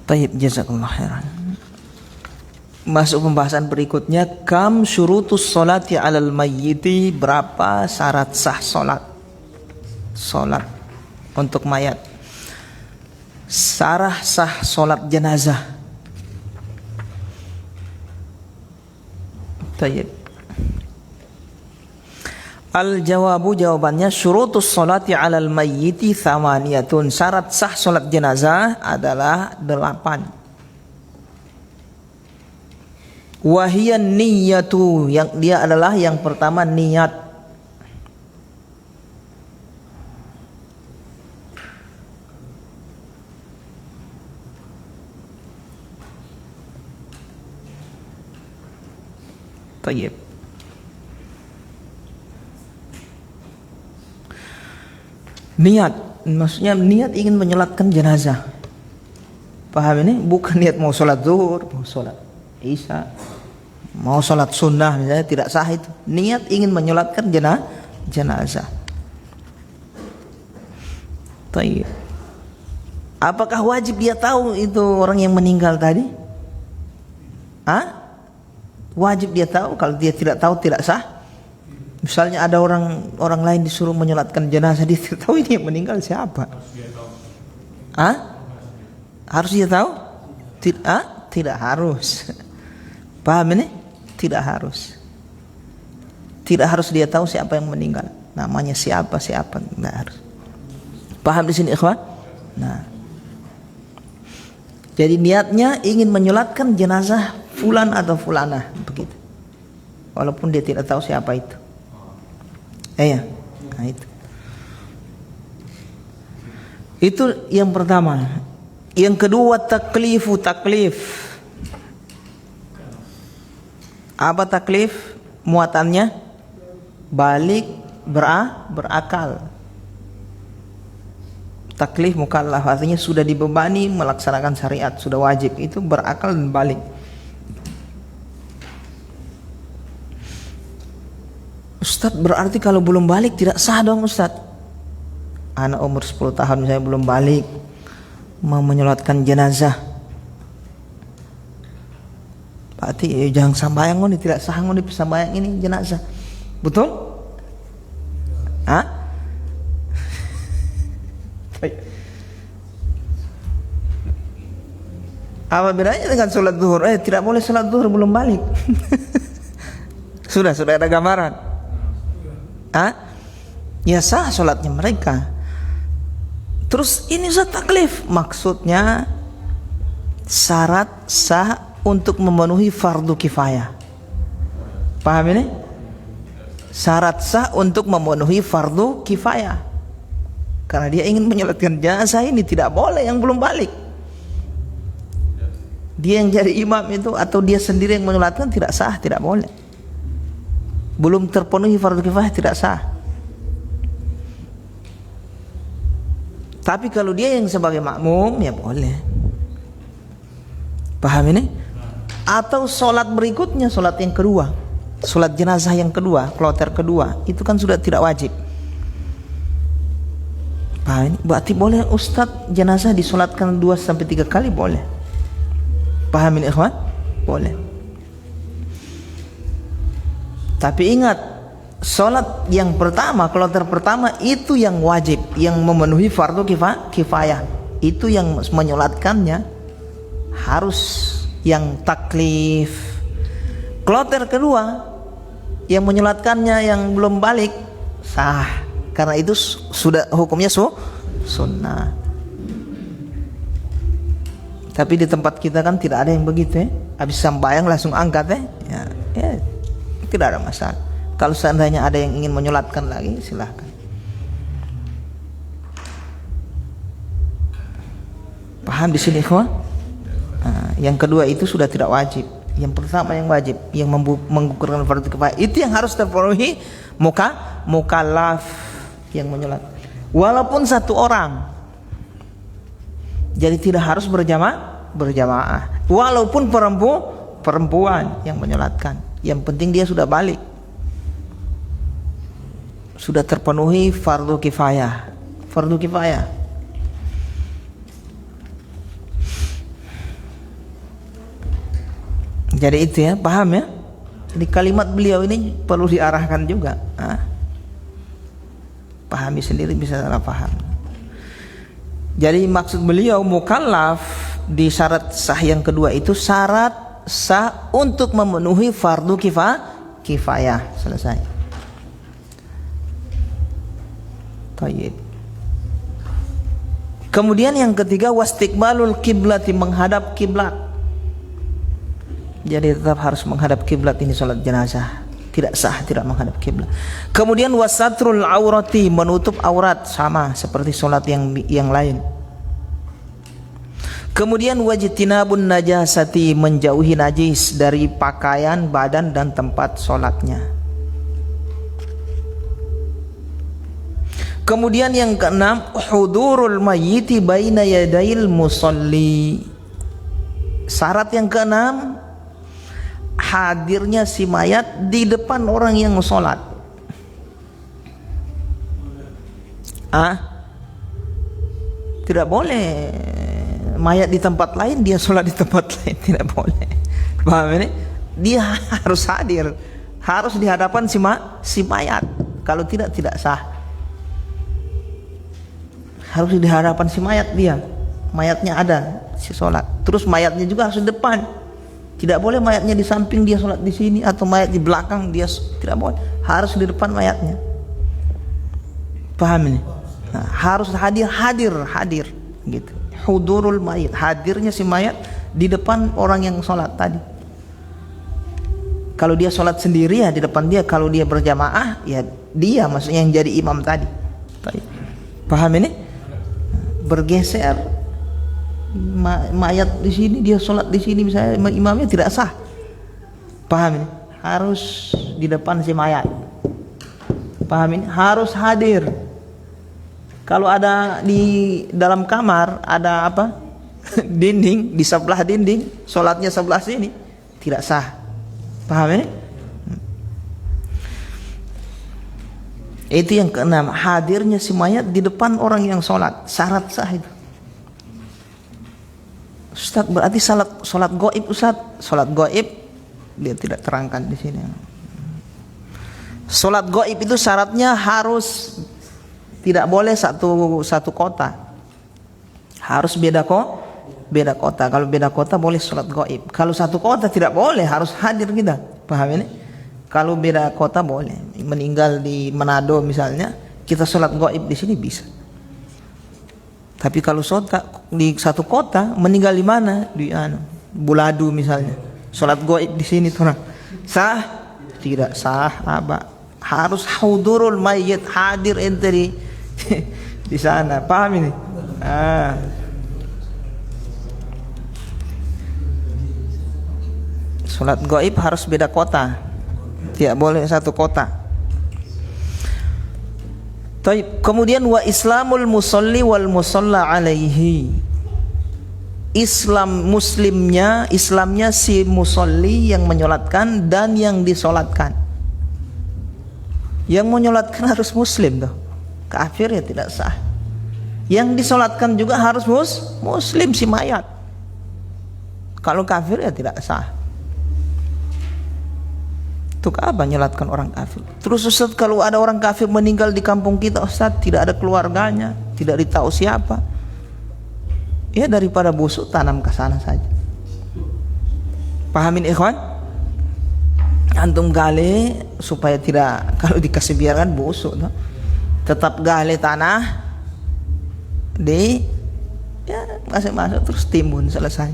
Taib, jazakallah khairan. Masuk pembahasan berikutnya, kam syurutus sholati alal mayyiti, berapa syarat sah salat untuk mayat. Syarat sah salat jenazah. Tayyib. Al-jawabu, jawabannya, syurutus sholati alal mayyiti thamaniyatun. Syarat sah salat jenazah adalah 8. Wahiyan niyatu, yang dia adalah yang pertama niat. Tayyib. Niat, maksudnya niat ingin menyolatkan jenazah. Paham ini? Bukan niat mau sholat zuhur, mau sholat isya, mau sholat sunnah misalnya, tidak sah itu. Niat ingin menyolatkan jenazah. Tayyib. Apakah wajib dia tahu itu orang yang meninggal tadi? Wajib dia tahu. Kalau dia tidak tahu tidak sah. Misalnya ada orang lain disuruh menyolatkan jenazah, dia tidak tahu ini yang meninggal siapa. Harus dia tahu? Tidak harus. Paham ini? Tidak harus. Tidak harus dia tahu siapa yang meninggal. Namanya siapa, tidak harus. Paham di sini ikhwan? Nah. Jadi niatnya ingin menyolatkan jenazah fulan atau fulanah, begitu. Walaupun dia tidak tahu siapa itu. Ya. Nah, itu. Itu yang pertama. Yang kedua, taklif. Apa taklif? Muatannya balik, berakal. Taklif mukallaf artinya sudah dibebani melaksanakan syariat, sudah wajib, itu berakal dan balik. Ustadz, berarti kalau belum balik tidak sah dong Ustadz. Anak umur 10 tahun misalnya belum balik, mau menyolatkan jenazah, berarti jangan sambayang ini, tidak sah ini sambayang ini jenazah. Betul? Apa bedanya dengan sholat zuhur? Tidak boleh sholat zuhur belum balik. Sudah ada gambaran. Ya sah sholatnya mereka. Terus ini taklif, maksudnya syarat sah untuk memenuhi fardu kifayah. Paham ini? Syarat sah untuk memenuhi fardu kifayah. Karena dia ingin menyolatkan jenazah ini, tidak boleh yang belum balik. Dia yang jadi imam itu atau dia sendiri yang menyolatkan tidak sah, tidak boleh. Belum terpenuhi fardu kifayah tidak sah. Tapi kalau dia yang sebagai makmum ya boleh. Paham ini? Atau sholat berikutnya, sholat yang kedua, sholat jenazah yang kedua, kloter kedua, itu kan sudah tidak wajib. Paham ini? Berarti boleh Ustadz jenazah disolatkan 2-3 kali boleh. Paham ini ikhwan? Boleh. Tapi ingat, sholat yang pertama, kloter pertama itu yang wajib, yang memenuhi fardu kifayah. Itu yang menyolatkannya harus yang taklif. Kloter kedua yang menyolatkannya yang belum balik sah, karena itu sudah hukumnya sunnah. Tapi di tempat kita kan tidak ada yang begitu ya. Habis sembahyang langsung angkat ya, tidak ada masalah. Kalau seandainya ada yang ingin menyolatkan lagi, silahkan. Paham di sini ikhwan? Nah, yang kedua itu sudah tidak wajib. Yang pertama yang wajib, yang menggugurkan fardu kifayah, itu yang harus terpenuhi mukallaf yang menyolat. Walaupun satu orang, jadi tidak harus berjamaah. Walaupun perempuan yang menyolatkan, yang penting dia sudah balik, sudah terpenuhi fardu kifayah. Fardu kifayah. Jadi itu ya, paham ya? Jadi kalimat beliau ini perlu diarahkan juga. Pahami sendiri, bisa salah paham. Jadi maksud beliau mukallaf di syarat sah yang kedua itu syarat sah untuk memenuhi fardu kifayah. Selesai. Tayyib. Kemudian yang ketiga wastiqbalul kiblati, menghadap kiblat. Jadi tetap harus menghadap kiblat, ini salat jenazah. Tidak sah tidak menghadap kiblat. Kemudian wasatrul aurati, menutup aurat, sama seperti salat yang lain. Kemudian wajtinabun najasati, menjauhi najis dari pakaian, badan dan tempat salatnya. Kemudian yang keenam, hudurul mayyiti baina yadail musalli. Syarat yang keenam, hadirnya si mayat di depan orang yang sholat. Tidak boleh mayat di tempat lain, dia sholat di tempat lain, tidak boleh. Paham ini? Dia harus hadir, harus di hadapan si mayat. Kalau tidak sah. Harus di hadapan si mayat, dia mayatnya ada, si sholat. Terus mayatnya juga harus di depan. Tidak boleh mayatnya di samping dia sholat di sini, atau mayat di belakang dia, tidak boleh. Harus di depan mayatnya. Paham ini? Nah, harus hadir gitu. Hudurul mayit, hadirnya si mayat di depan orang yang sholat tadi. Kalau dia sholat sendiri ya di depan dia, kalau dia berjamaah ya dia maksudnya yang jadi imam tadi. Paham ini? Bergeser. Mayat di sini, dia sholat di sini misalnya, imamnya tidak sah. Paham ini? Harus di depan si mayat. Paham ini? Harus hadir. Kalau ada di dalam kamar ada apa? Dinding, di sebelah dinding, sholatnya sebelah sini, tidak sah. Paham ini? Itu yang keenam, hadirnya si mayat di depan orang yang sholat. Syarat sah itu. Ustaz, berarti salat gaib Ustaz. Salat gaib dia tidak terangkan di sini. Salat gaib itu syaratnya harus tidak boleh satu kota. Harus beda kota. Kalau beda kota boleh salat gaib. Kalau satu kota tidak boleh, harus hadir kita. Paham ini? Kalau beda kota boleh. Meninggal di Manado misalnya, kita salat gaib di sini bisa. Tapi kalau di satu kota, meninggal di mana? Di Buladu misalnya. Salat gaib di sini tuh. Sah? Tidak sah, Abah. Harus hudurul mayyit, hadir ente di sana. Paham ini? Salat gaib harus beda kota. Tidak boleh satu kota. Kemudian wa islamul musalli wal musalla alaihi. Islamnya si musolli yang menyolatkan dan yang disolatkan. Yang menyolatkan harus muslim tuh, kafir ya tidak sah. Yang disolatkan juga harus muslim si mayat. Kalau kafir ya tidak sah. Untuk apa menyolatkan orang kafir? Terus Ustaz, kalau ada orang kafir meninggal di kampung kita Ustaz, tidak ada keluarganya, tidak ditahu siapa, ya daripada busuk tanam ke sana saja. Pahamin ikhwan? Antum gali supaya tidak, kalau dikasih biarkan busuk no? Tetap gali tanah di ya masuk terus timbun, selesai.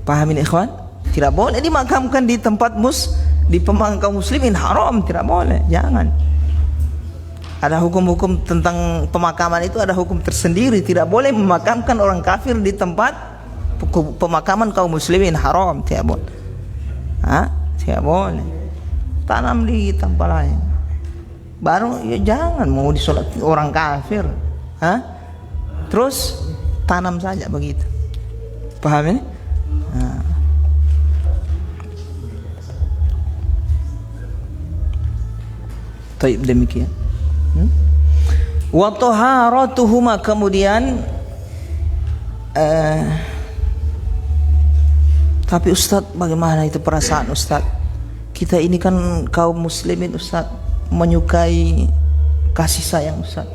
Pahamin ikhwan? Tidak boleh dimakamkan di tempat di pemakaman muslimin, haram, tidak boleh, jangan. Ada hukum-hukum tentang pemakaman itu, ada hukum tersendiri. Tidak boleh memakamkan orang kafir di tempat pemakaman kaum muslimin, haram, tidak boleh. Tidak boleh. Tanam di tempat lain. Baru ya jangan mau disolat orang kafir. Terus tanam saja begitu. Paham ini? Taib, demikian. Wa taharatuhuma, kemudian tapi Ustaz, bagaimana itu perasaan Ustaz? Kita ini kan kaum muslimin Ustaz, menyukai kasih sayang Ustaz.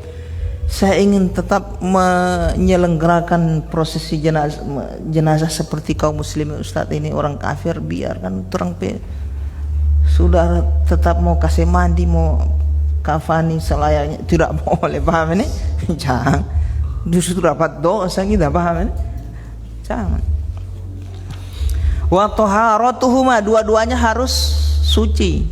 Saya ingin tetap menyelenggarakan prosesi jenazah seperti kaum muslimin Ustaz. Ini orang kafir biarkan orang sudah tetap mau kasih mandi, mau kafani selayaknya, tidak boleh, paham ini? Jangan, justru dapat dosa kita, paham ini? Jangan. Wa taharatuhuma, dua-duanya harus suci.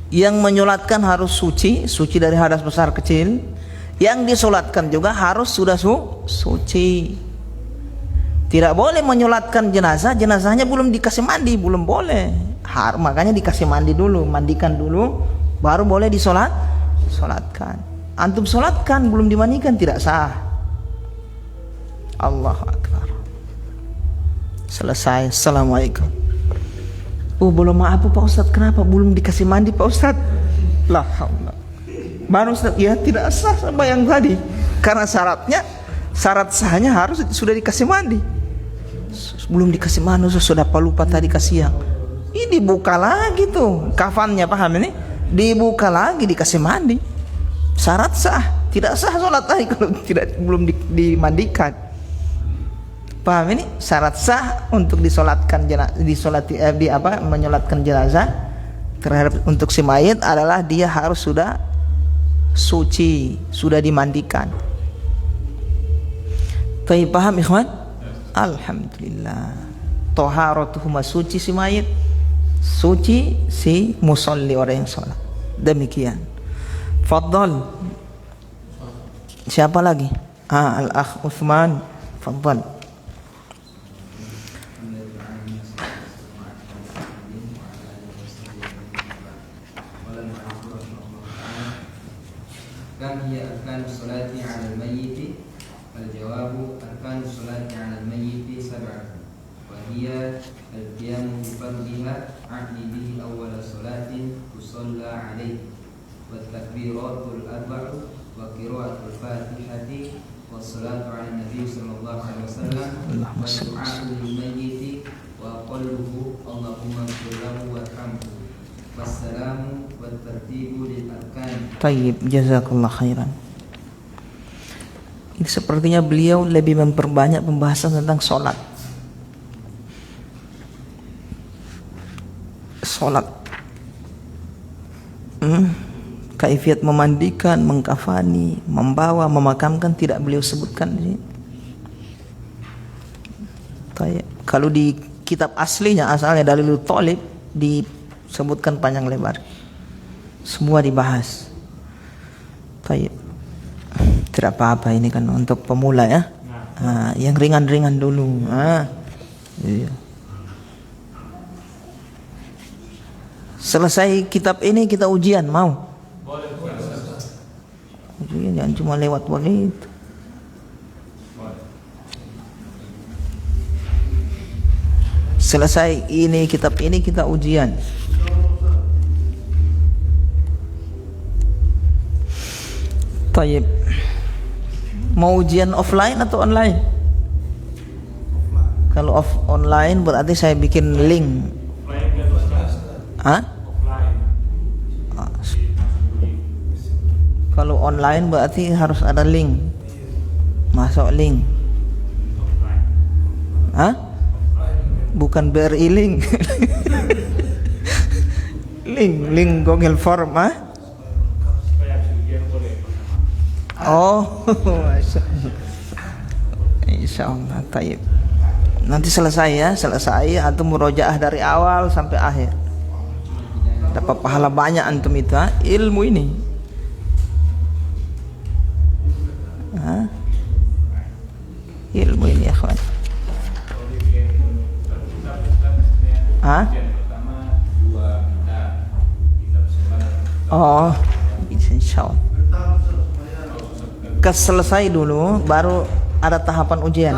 Yang menyolatkan harus suci dari hadas besar kecil. Yang disolatkan juga harus sudah suci. Tidak boleh menyolatkan jenazahnya belum dikasih mandi, belum boleh. Makanya dikasih mandi dulu, mandikan dulu, baru boleh solatkan. Antum solatkan belum dimandikan tidak sah. Allahu Akbar. Selesai. Assalamualaikum. Belum maaf Pak Ustaz, kenapa belum dikasih mandi Pak Ustaz? La haula. Baru Ustaz, ya tidak sah sama yang tadi. Karena syarat sahnya harus sudah dikasih mandi. Belum dikasih mandi, sudah lupa tadi kasih yang. Ini dibuka lagi tuh kafannya, paham ini? Dibuka lagi, dikasih mandi. Syarat sah. Tidak sah sholat tadi kalau belum dimandikan. Paham ini? Syarat sah untuk menyolatkan jenazah terhadap untuk si mayit adalah dia harus sudah suci, sudah dimandikan. Tapi paham ikhwan? Alhamdulillah. Taharatuhuma, suci si mayit, suci si musolli, orang yang sholat. Demikian. Fadhal. Siapa lagi? Al-akh Uthman. Fadhal. Kam hiya arkanu sholati 'ala al-mayyit? Al-jawabu arkanu sholati 'ala al-mayyit sab'atun. Wa hiya al-qiyamu bi fardhiha 'aqdi bihi awwal sholatin tusalla 'alaihi wa takbiratul arba'u wa qira'atul fatihati wa sholatu 'ala nabi sallallahu alaihi wasallam wa du'a'u lil mayyit wa qawluhu Allahumma ighfir lahu warhamhu. Wassalamu wa tartibu lil arkan. Tayyib, jazakallah khairan. Ini sepertinya beliau lebih memperbanyak pembahasan tentang sholat. Kaifiyat memandikan, mengkafani, membawa, memakamkan tidak beliau sebutkan di sini. Kalau di kitab aslinya, asalnya Dalilul Thalib, disebutkan panjang lebar, semua dibahas. Tidak apa-apa, ini kan untuk pemula ya. Yang ringan-ringan dulu. Iya. Selesai kitab ini kita ujian, mau? Ujian jangan cuma lewat begitu. selesai ini kitab ini kita ujian. Tayyib. Mau ujian offline atau online? Kalau online berarti saya bikin link. Hah? Kalau online berarti harus ada link. Masuk link. Hah? Bukan BRI link. link Google Form, ah? Oh, insyaallah. Tayyib. Nanti selesai antum murojaah dari awal sampai akhir. Dapat pahala banyak antum itu, ha? Ilmu ini. Ha? Ilmu ini, ikhwan. Ha? Oh, insyaallah. Selesai dulu, baru ada tahapan ujian.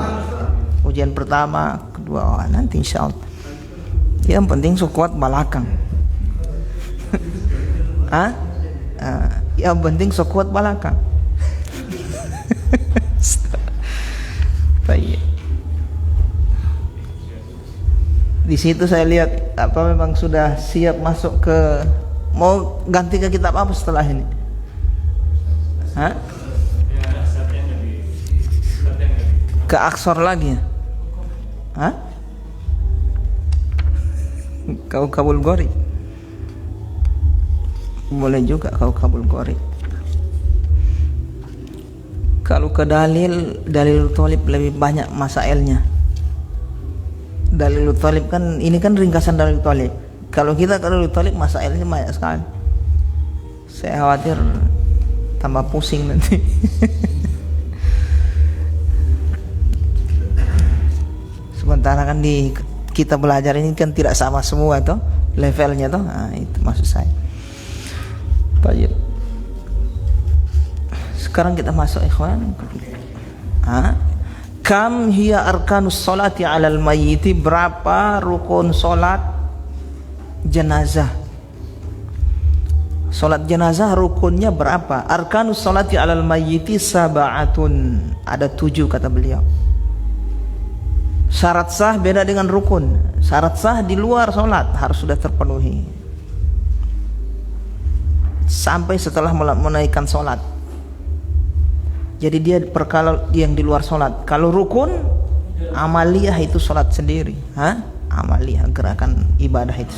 Ujian pertama, kedua, nanti insyaallah. Yang penting sekuat balakang. Hah? Yang penting sekuat balakang. Baik. Di situ saya lihat apa memang sudah siap masuk ke, mau ganti ke kitab apa setelah ini? Hah? Ke aksor lagi ya? Hah? Kau kabul gori? Boleh juga kau kabul gori. Kalau ke dalil thalib lebih banyak masailnya. Dalil thalib kan ini kan ringkasan dalil thalib. Kalau kita ke dalil thalib masailnya banyak sekali. Saya khawatir tambah pusing nanti. Sementara kan di kita belajar ini kan tidak sama semua toh levelnya toh. Nah, itu maksud saya. Baik. Sekarang kita masuk ikhwan. Kam hiya arkanus sholati 'alal mayyiti, berapa rukun salat jenazah? Salat jenazah rukunnya berapa? Arkanus sholati 'alal mayyiti sab'atun. Ada 7 kata beliau. Syarat sah beda dengan rukun. Syarat sah di luar sholat harus sudah terpenuhi sampai setelah menaikkan sholat. Jadi dia perkara yang di luar sholat. Kalau rukun amaliyah itu sholat sendiri. Amaliyah gerakan ibadah itu.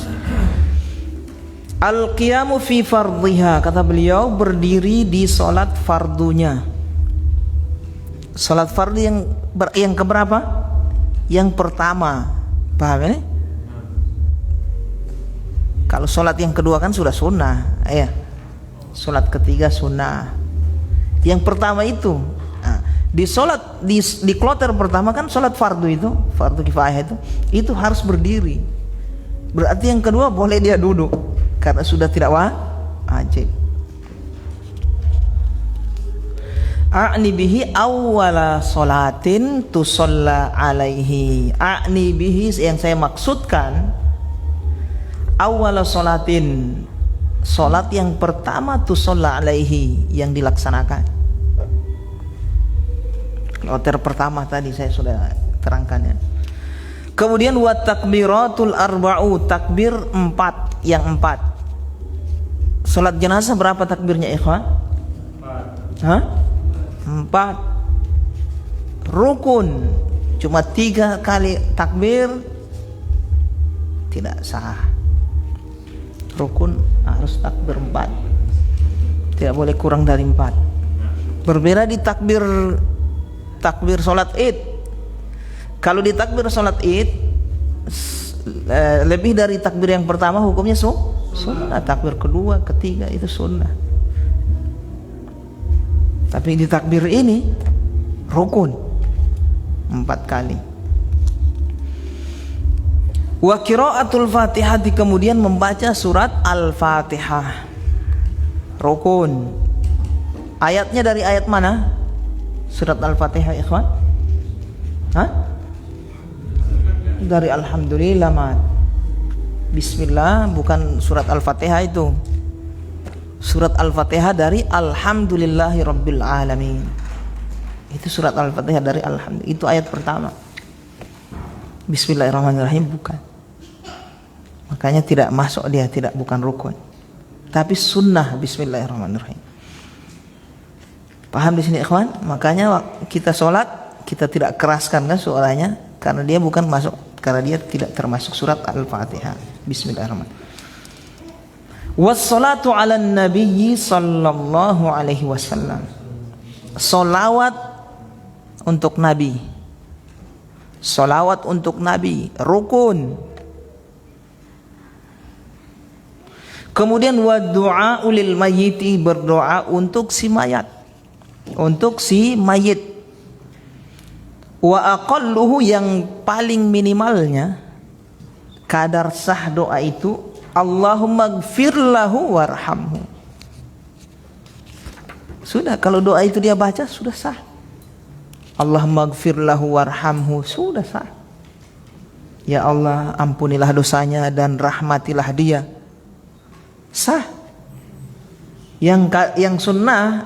Al-qiyamu fi fardhiha, kata beliau berdiri di sholat fardunya. Sholat fardu yang keberapa? Yang pertama, paham ini? Kalau sholat yang kedua kan sudah sunnah, ya. Sholat ketiga sunnah. Yang pertama itu, di sholat di kloter pertama kan sholat fardu itu, fardu kifayah itu harus berdiri. Berarti yang kedua boleh dia duduk karena sudah tidak wajib. A'ni bihi awwala sholatin tusalla alaihi. A'ni bihi yang saya maksudkan awwala sholatin, sholat yang pertama tusalla alaihi, yang dilaksanakan. Kloter pertama tadi saya sudah terangkan ya. Kemudian wa takbiratul arba'u, takbir 4, yang 4. Sholat jenazah berapa takbirnya ikhwan? 4. 4. Rukun cuma 3 kali takbir tidak sah. Rukun harus takbir 4, tidak boleh kurang dari 4. Berbeda di takbir sholat id. Kalau di takbir sholat id lebih dari takbir yang pertama hukumnya sunnah. Takbir kedua, ketiga itu sunnah. Tapi di takbir ini rukun 4 kali. Wa qiraatul Fatihah, kemudian membaca surat Al-Fatihah. Rukun. Ayatnya dari ayat mana? Surat Al-Fatihah ikhwan? dari alhamdulillah, mat. Bismillah bukan surat Al-Fatihah itu. Surat Al-Fatihah dari alhamdulillahi rabbil alamin. Itu surat Al-Fatihah dari alhamdulillah. Itu ayat pertama. Bismillahirrahmanirrahim bukan. Makanya tidak masuk dia, bukan rukun. Tapi sunnah bismillahirrahmanirrahim. Paham di sini ikhwan? Makanya kita sholat kita tidak keraskan kan suaranya, karena dia bukan masuk, karena dia tidak termasuk surat Al-Fatihah. Bismillahirrahmanirrahim. Wassalatu ala nabiyyi sallallahu alaihi wasallam. Salawat untuk Nabi. Salawat untuk Nabi rukun. Kemudian wa du'a lil mayyiti, berdoa untuk si mayat. Untuk si mayit. Wa aqalluhu, yang paling minimalnya kadar sah doa itu Allahumma gfir lahu warhamhu. Sudah, kalau doa itu dia baca sudah sah. Allahumma gfir lahu warhamhu, sudah sah. Ya Allah, ampunilah dosanya dan rahmatilah dia. Sah. Yang sunnah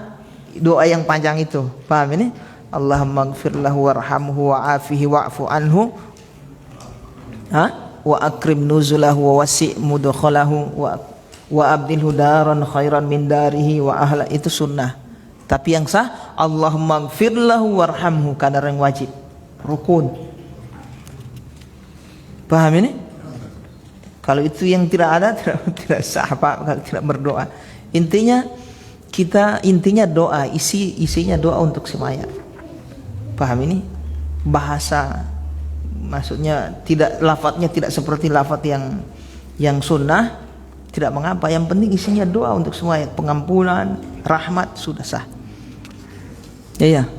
doa yang panjang itu, paham ini? Allahumma gfir lahu warhamhu wa'afihi wa'fu anhu wa akrim nuzulahu wa wasi' mudkhalahu wa abdilhu daran khairan min darihi wa ahla. Itu sunnah. Tapi yang sah Allahumma gfir lahu warhamhu, kadar yang wajib, rukun. Paham ini? Kalau itu yang tidak ada tidak sah, Pak, tidak berdoa. Intinya doa, isinya doa untuk si mayat. Paham ini? Bahasa, maksudnya tidak, lafadznya tidak seperti lafadz yang sunnah, tidak mengapa. Yang penting isinya doa untuk semua, pengampunan, rahmat, sudah sah. Ya.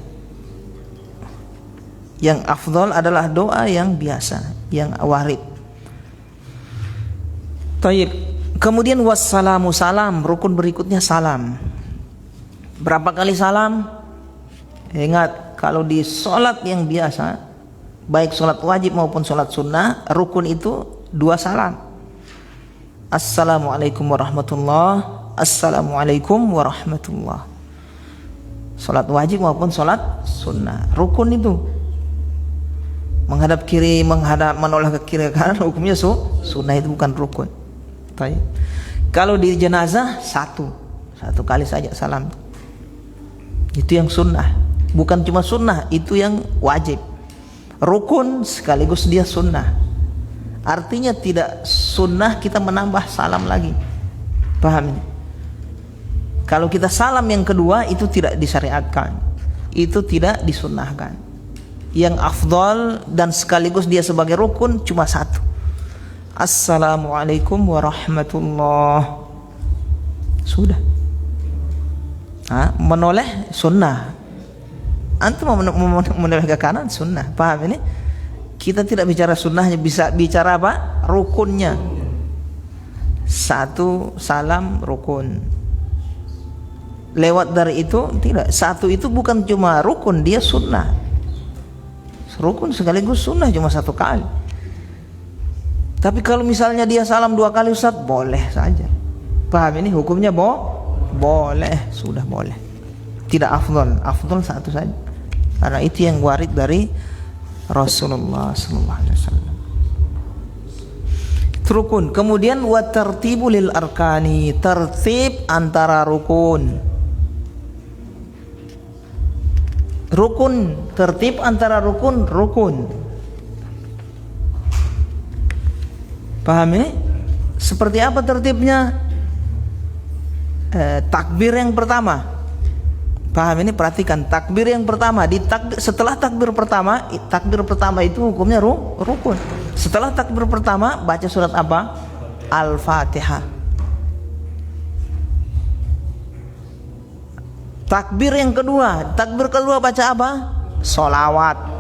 Yang afdal adalah doa yang biasa, yang warid. Taib. Kemudian wassalamu, salam, rukun berikutnya salam. Berapa kali salam? Ingat, kalau di sholat yang biasa, baik sholat wajib maupun sholat sunnah, rukun itu 2 salam. Assalamualaikum warahmatullah, assalamualaikum warahmatullah. Sholat wajib maupun sholat sunnah, rukun itu. Menghadap kiri, menoleh ke kiri ke kanan, hukumnya sunnah, itu bukan rukun. Baik. Kalau di jenazah satu kali saja salam. Itu yang sunnah. Bukan cuma sunnah, itu yang wajib. Rukun sekaligus dia sunnah. Artinya tidak sunnah kita menambah salam lagi. Paham? Kalau kita salam yang kedua itu tidak disyariatkan. Itu tidak disunnahkan. Yang afdal dan sekaligus dia sebagai rukun cuma satu. Assalamualaikum warahmatullahi. Sudah. Menoleh sunnah. Antum mau menoleh ke kanan sunnah. Paham ini? Kita tidak bicara sunnahnya, bisa bicara apa? Rukunnya. 1 salam rukun. Lewat dari itu tidak. 1 itu bukan cuma rukun, dia sunnah. Rukun sekaligus sunnah cuma 1 kali. Tapi kalau misalnya dia salam 2 kali, Ustaz, boleh saja. Paham ini? Hukumnya boleh, sudah boleh. Tidak afdal 1 saja. Karena itu yang warid dari Rasulullah sallallahu alaihi wasallam. Rukun. Kemudian wa tartibu lil arkani, tertib antara rukun. Rukun, tertib antara rukun. Paham ini? Seperti apa tertibnya? Takbir yang pertama. Paham ini? Perhatikan takbir yang pertama. Setelah takbir pertama itu hukumnya rukun. Setelah takbir pertama baca surat apa? Al-Fatihah. Takbir kedua baca apa? Sholawat.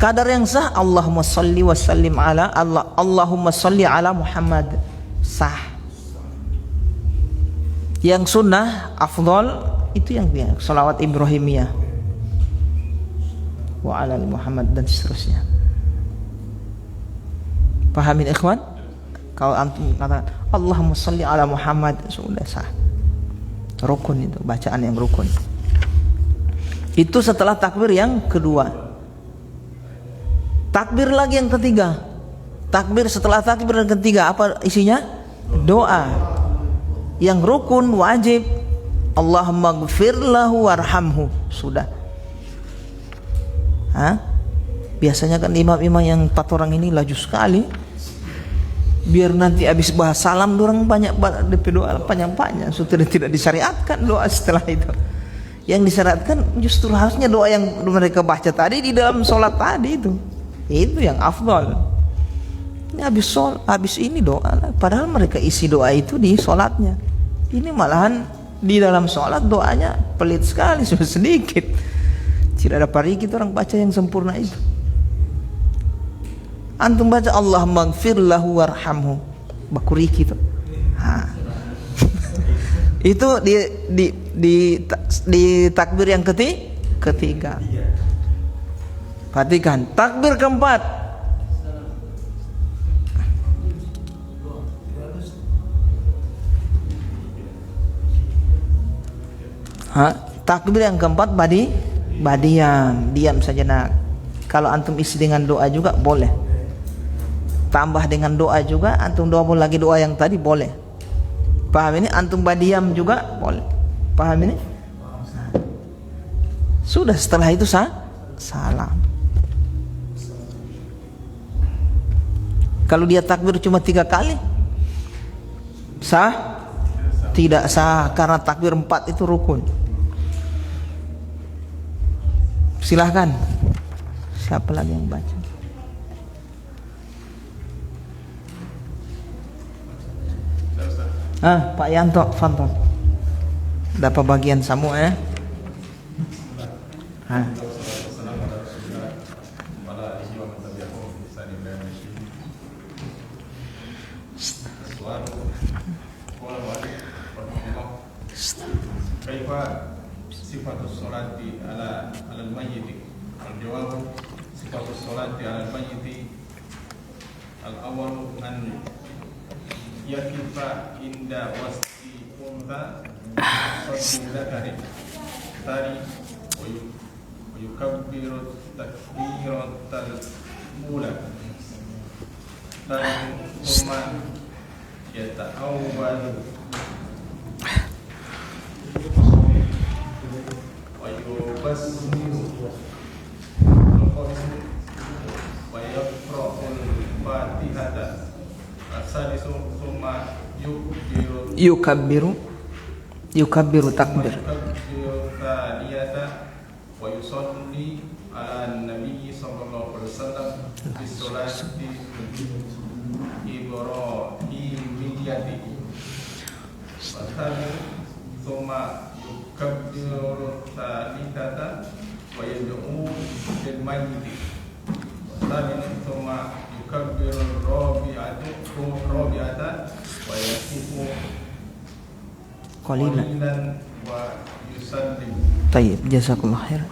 Kadar yang sah Allahumma salli wa sallim ala Allahumma salli ala Muhammad. Sah. Yang sunnah afdal itu yang sholawat Ibrahimiyah. wa ala ali Muhammad dan seterusnya. Pahamin ikhwan? Kalau antum katakan Allahumma shalli ala Muhammad, sudah sah. Rukun itu, bacaan yang rukun. Itu setelah takbir yang kedua. Takbir lagi yang ketiga. Takbir setelah takbir yang ketiga apa isinya? Doa. Yang rukun wajib Allahumma gfir lahu warhamhu. Sudah. Biasanya kan imam-imam yang 4 orang ini laju sekali. Biar nanti habis bahas salam dorang banyak doa panjang-panjang. Sudah tidak disyariatkan doa setelah itu. Yang disyariatkan justru harusnya doa yang mereka baca tadi di dalam sholat tadi itu. Itu yang afdal. Ini habis ini doa lah. Padahal mereka isi doa itu di sholatnya. Ini malahan di dalam sholat doanya pelit sekali, sudah sedikit. Tidak ada parikit orang baca yang sempurna itu. Antum baca Allahumma gfir lahu warhamhu, bakuriki itu. Itu di takbir yang ketiga. Perhatikan takbir keempat. Takbir yang keempat diam saja nak. Kalau antum isi dengan doa juga boleh. Tambah dengan doa juga, antum doa lagi doa yang tadi boleh. Paham ini? Antum badiam juga boleh. Paham ini? Sudah, setelah itu salam. Kalau dia takbir cuma 3 kali, sah? Tidak sah, karena takbir 4 itu rukun. Silahkan. Siapa lagi yang baca? Pak Yanto, fadhol. Dapat bagian semua ya. Kaifa sifatus sholati ala al-mayyit? Al-jawab sifatus sholati ala al-mayyit al-awwal an yakifa inda wasti unta satu zakari tari wa yukabbiru takbiratal ula tari thumma yata'awwadu wa yubasmiru wa yaqra'ul fatihata asadisu thumma yukabbiru takbir wa yusalli ala nabi sallallahu alaihi wasallam fi sholati ibrahimiyati wa thumma yukabbiru thalithata wa yad'u bil mayyit wa thumma yukabbiru rabi'ata wa yaqifu qalilan wa yusallim. Tayyib, jazakallah khair.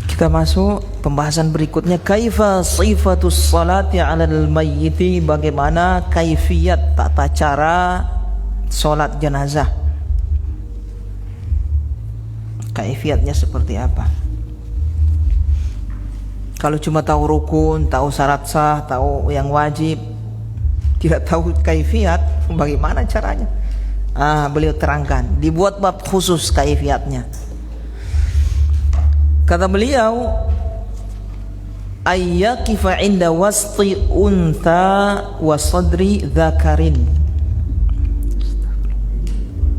Kita masuk pembahasan berikutnya, kaifa sifatus salati 'alal mayyiti, bagaimana kaifiat tata cara salat jenazah. Kaifiatnya seperti apa? Kalau cuma tahu rukun, tahu syarat sah, tahu yang wajib, tidak tahu kaifiat, bagaimana caranya? Beliau terangkan, dibuat bab khusus kaifiatnya. Kata beliau, ayyakifa inda wasti unta wa sadri dzakarin.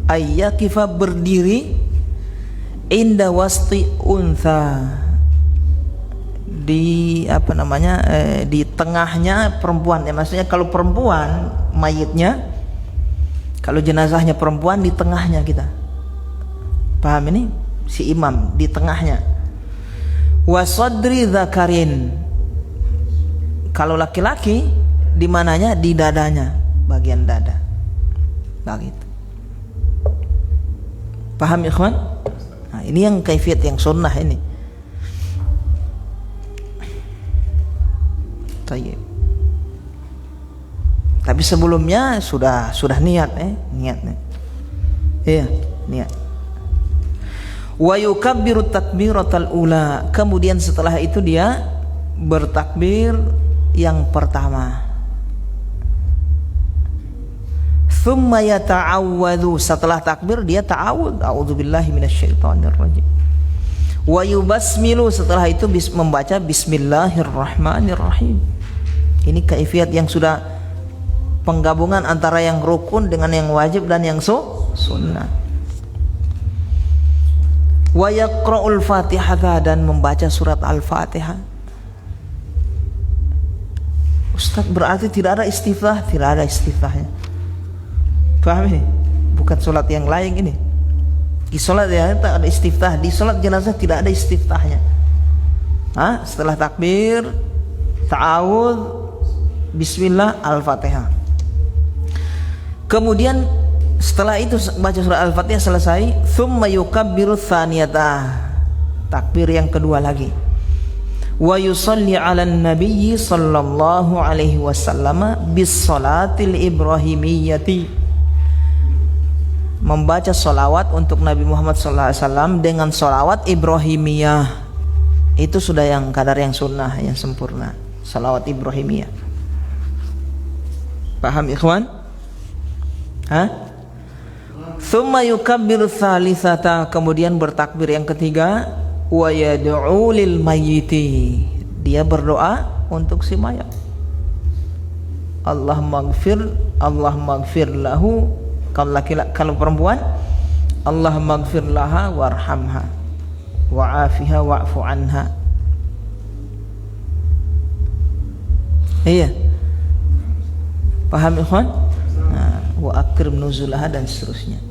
Ayyakifa berdiri inda wasti unta, di di tengahnya perempuan, ya maksudnya kalau perempuan mayitnya, kalau jenazahnya perempuan di tengahnya kita. Paham ini? Si imam di tengahnya. Wasadri dzakarin. Kalau laki-laki di mananya? Di dadanya, bagian dada. Begitu. Paham ikhwan? Nah, ini yang kaifiat yang sunnah ini. Tayyib. Tapi sebelumnya sudah niat niat. Iya, niat. Wa yukabbiru takbiratal ula. Kemudian setelah itu dia bertakbir yang pertama. Tsumma yata'awwadhu. Setelah takbir dia ta'awudz, a'udzubillahi minasyaitonir rajim. Wa yubasmilu. Setelah itu membaca bismillahirrahmanirrahim. Ini kaifiat yang sudah penggabungan antara yang rukun dengan yang wajib dan yang sunnah. Wa yaqra'ul Fatihah, dan membaca surat Al-Fatihah. Ustaz, berarti tidak ada istiftah? Tidak ada istiftahnya. Paham ini? Bukan sholat yang lain ini. Di sholat yang tak ada istiftah. Di sholat jenazah tidak ada istiftahnya. Setelah takbir, ta'awudz, bismillah, Al-Fatihah. Kemudian setelah itu baca surah Al-Fatihah selesai, tsumma yukabbiru tsaniyata. Takbir yang kedua lagi. Wa yusalli 'alan nabiyyi sallallahu alaihi wasallam bis salatil ibrahimiyyati. Membaca salawat untuk Nabi Muhammad sallallahu alaihi wasallam dengan salawat Ibrahimiyah. Itu sudah yang kadar yang sunnah, yang sempurna. Salawat Ibrahimiyah. Paham ikhwan? Tsumma yukabbiru tsalitsata. Kemudian bertakbir yang ketiga. Wa yad'u lil mayyiti. Dia berdoa untuk si mayat. Allahumma ighfir lahu. Kalau laki-laki, kalau perempuan, Allahumma ighfir laha warhamha wa'afiha wa'fu anha. Iya. Paham ikhwan? Wa akrim nuzulaha dan seterusnya.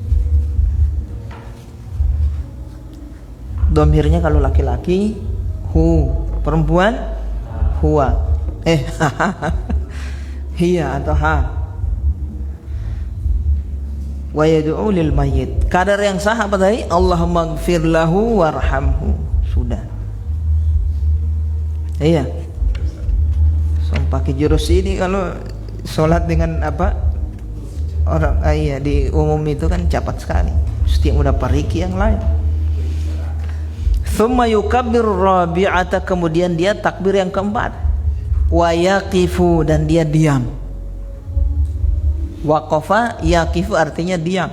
Domirnya kalau laki-laki hu, perempuan huwa. Hiya atau ha. Wa yad'u lil mayyit. Kadar yang sah apa tadi? Allahumma ighfir lahu warhamhu. Sudah. Iya. Pakai jurus ini kalau sholat dengan apa? Orang di umum itu kan cepat sekali. Setiap udah pariki yang lain. Tsumma yukabbiru rabi'ata. Kemudian dia takbir yang keempat. Wa yaqifu, dan dia diam. Waqafa yaqifu artinya diam.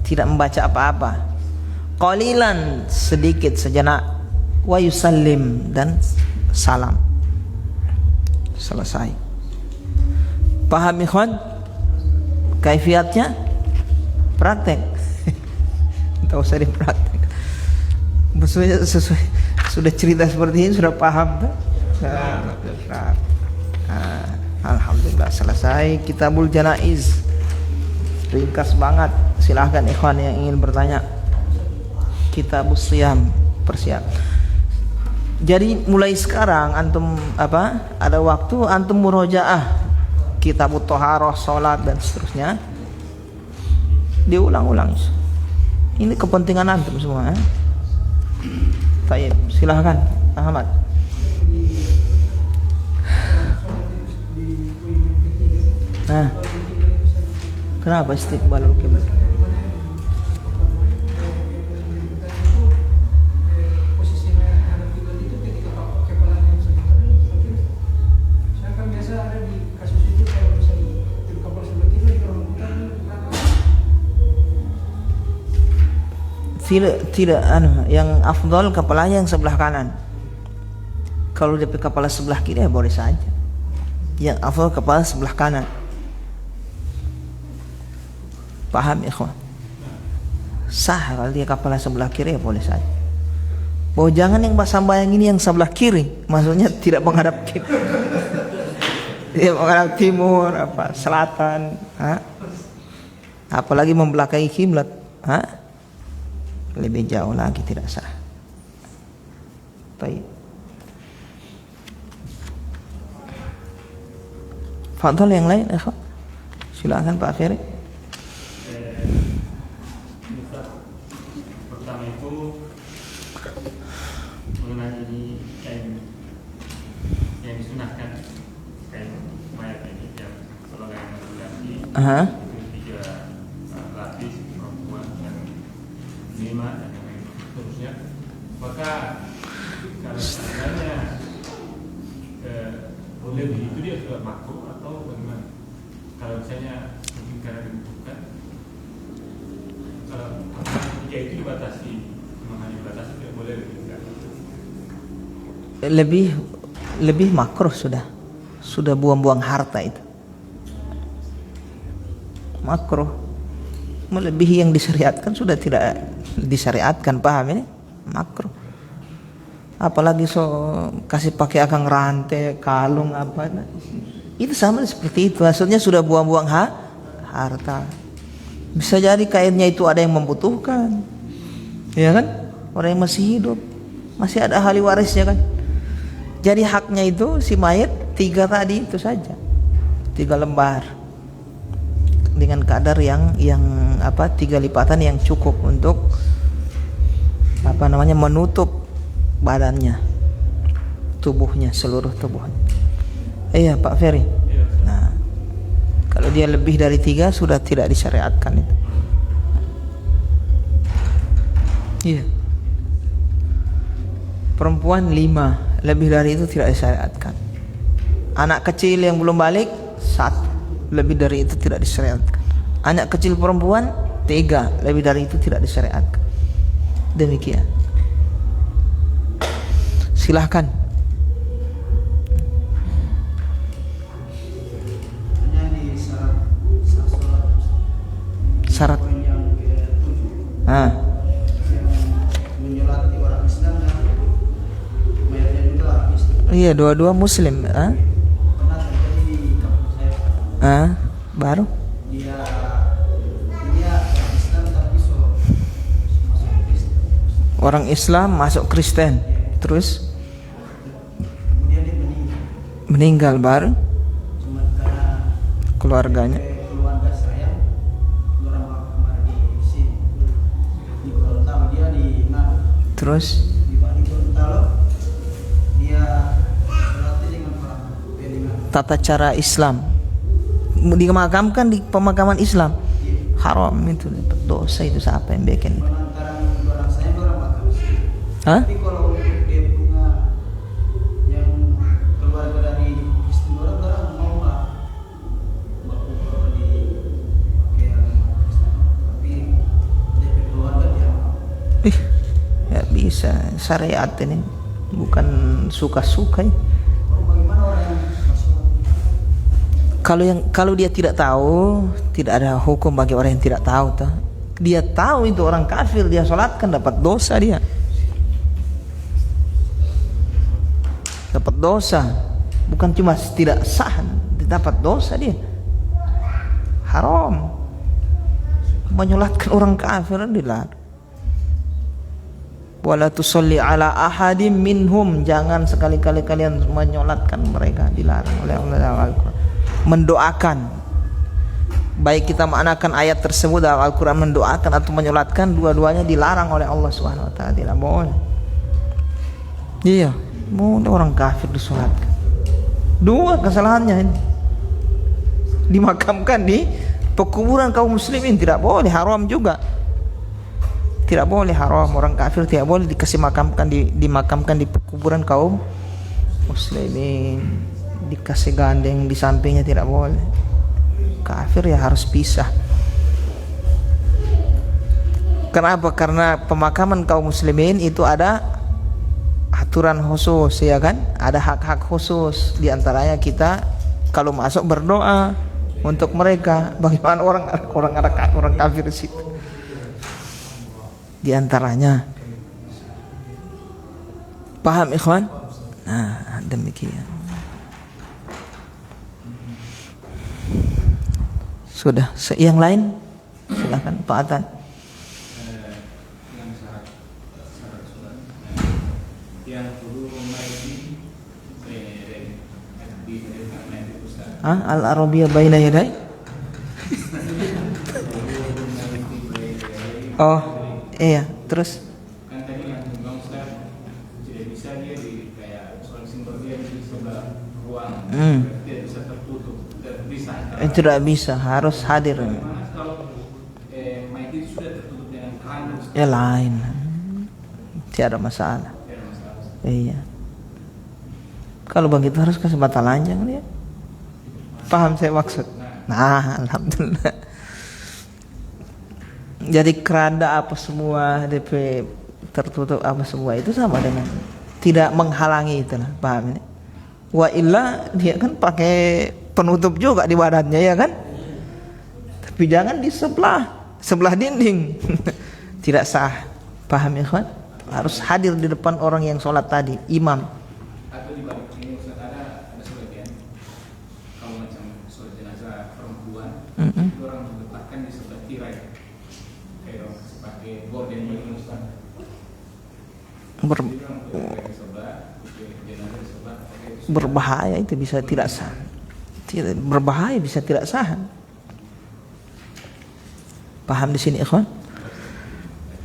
Tidak membaca apa-apa. Qalilan, sedikit sejenak. Wa yusallim, dan salam. Selesai. Paham ikhwan? Kaifiatnya praktek. Tak usah dipraktek. Maksudnya sesuai, sudah cerita seperti ini sudah paham tuh. Alhamdulillah selesai Kitabul Janaiz. Ringkas banget. Silahkan ikhwan yang ingin bertanya. Kitabus Shiyam, persiap. Jadi mulai sekarang antum ada waktu antum murojaah Kitabut Thaharah, salat dan seterusnya. Diulang-ulang. Ini kepentingan antum semua. Baik, silahkan Ahmad. Kenapa istiqbalul qiblah? Tidak yang afdal kepalanya yang sebelah kanan. Kalau dia kepala sebelah kiri ya boleh saja. Yang afdal kepala sebelah kanan. Paham ikhwan? Sah kalau dia kepala sebelah kiri ya boleh saja. Oh jangan yang sambayang ini yang sebelah kiri, maksudnya tidak menghadap kiri. Dia menghadap timur, selatan, apalagi membelakangi kiblat, lebih jauh lagi tidak sah. Baik. Fadhal yang lain, silakan Pak Ferry. Pertama itu mengenai kain yang disunahkan kayak mayat ini yang kalau yang laki-laki Aha. itu 3 lapis, perempuan yang 5 dan yang lain seterusnya. Maka kalau seandainya boleh begitu dia sudah makruh atau bagaimana? Kalau misalnya mungkin karena dibutuhkan, kalau ketika itu dibatasi, memang hanya dibatasi tidak boleh lebih enggak. Lebih makruh sudah buang-buang harta itu makruh. Melebihi yang disyariatkan sudah tidak disyariatkan, paham ini? Makruh. Apalagi kasih pakai akang rantai, kalung apa, itu sama seperti itu. Maksudnya sudah buang-buang harta. Bisa jadi kainnya itu ada yang membutuhkan, ya kan? Orang yang masih hidup masih ada ahli warisnya kan. Jadi haknya itu si mayat 3 tadi itu saja, 3 lembar dengan kadar yang 3 lipatan yang cukup untuk menutup badannya, tubuhnya, seluruh tubuhnya. Iya Pak Ferry. Nah, kalau dia lebih dari 3 sudah tidak disyariatkan itu. Iya. Perempuan 5, lebih dari itu tidak disyariatkan. Anak kecil yang belum balik 1, lebih dari itu tidak disyariatkan. Anak kecil perempuan 3, lebih dari itu tidak disyariatkan. Demikian. Silahkan. Hanya di Syarat. yang ke-7 Ah, yang menyolati orang Islam dan mayatnya juga orang Islam. iya dua-dua muslim. Ah, Pernah terjadi di kampung saya. Baru. Dia orang Islam tapi masuk Kristen. Orang Islam masuk Kristen. Terus Kemudian dia meninggal baru cuma karena keluarganya. keluarga saya orang kamar di sini di Gorontalo, dia di Manado. Terus Di Gorontalo dia sholatnya dengan orang dengan tata cara Islam dimakamkan di pemakaman Islam haram, itu dosa. Itu siapa yang bikin? penantaran orang saya orang makam. Hah? Tapi kalau untuk dia punya yang keluarga dari Kristen orang mau lah kalau di pakai Kristen, tapi dia keluarga dia mau. Ya bisa, syariat ini bukan suka-suka. Kalau bagaimana orang yang masuk Kalau dia tidak tahu, tidak ada hukum bagi orang yang tidak tahu toh. Dia tahu itu orang kafir, dia sholatkan dapat dosa dia. Dapat dosa. Bukan cuma tidak sah, dapat dosa dia. Haram. Menyolatkan orang kafir dilarang. Wala tusalli ala ahadim minhum, jangan sekali-kali kalian menyolatkan mereka, dilarang oleh Allah Al-Quran. Mendoakan, baik kita maknakan ayat tersebut dalam Al-Quran mendoakan atau menyolatkan, dua-duanya dilarang oleh Allah Subhanahu Wa Taala, tidak boleh. Iya, mau orang kafir disolatkan. 2 kesalahannya ini. Dimakamkan di pekuburan kaum muslimin tidak boleh, haram juga. Tidak boleh, haram. Orang kafir tidak boleh dimakamkan di pekuburan kaum muslimin. Dikasih gandeng di sampingnya tidak boleh. Kafir ya harus pisah. Kenapa? Karena pemakaman kaum muslimin itu ada aturan khusus, ya kan? Ada hak-hak khusus. Di antaranya kita kalau masuk berdoa untuk mereka. Bagaimana orang kafir situ? Di antaranya. Paham ikhwan? Nah, demikian. Sudah, yang lain silakan Pak Atan. Yang syarat sholat yang perlu memiliki Al-Arabiyah baina yaday. Oh, iya, terus kan tadi yang Bang Ustaz tidak bisa bisa dia di kayak sholat simbol dia di sebelah ruang, dia bisa tertutup, terpisah. Tidak bisa, harus hadir. Bagaimana kalau mayat itu sudah tertutup dengan keranda? Ya lain, tiada masalah. Tidak ada masalah. Iya. Kalau begitu harus kasih bata lanjang dia. Paham saya maksud? Nah, alhamdulillah. Jadi keranda apa semua DP tertutup apa semua itu sama dengan tidak menghalangi itulah, paham ini? Wa illa dia kan pakai penutup juga di badannya ya kan? Tapi jangan di sebelah dinding. Tidak sah. Paham ya kan? Harus hadir di depan orang yang sholat tadi, imam. Atau di balik ini Ustaz, ada sebagian kalau macam sholat jenazah perempuan, itu orang meletakkan di sebelah tirai, kayak pakai gorden gitu Ustaz. Jadi orang meletakkan di sebelah, jenazah di sebelah. Berbahaya itu bisa tidak sah. Berbahaya bisa tidak sah. Paham di sini ikhwan?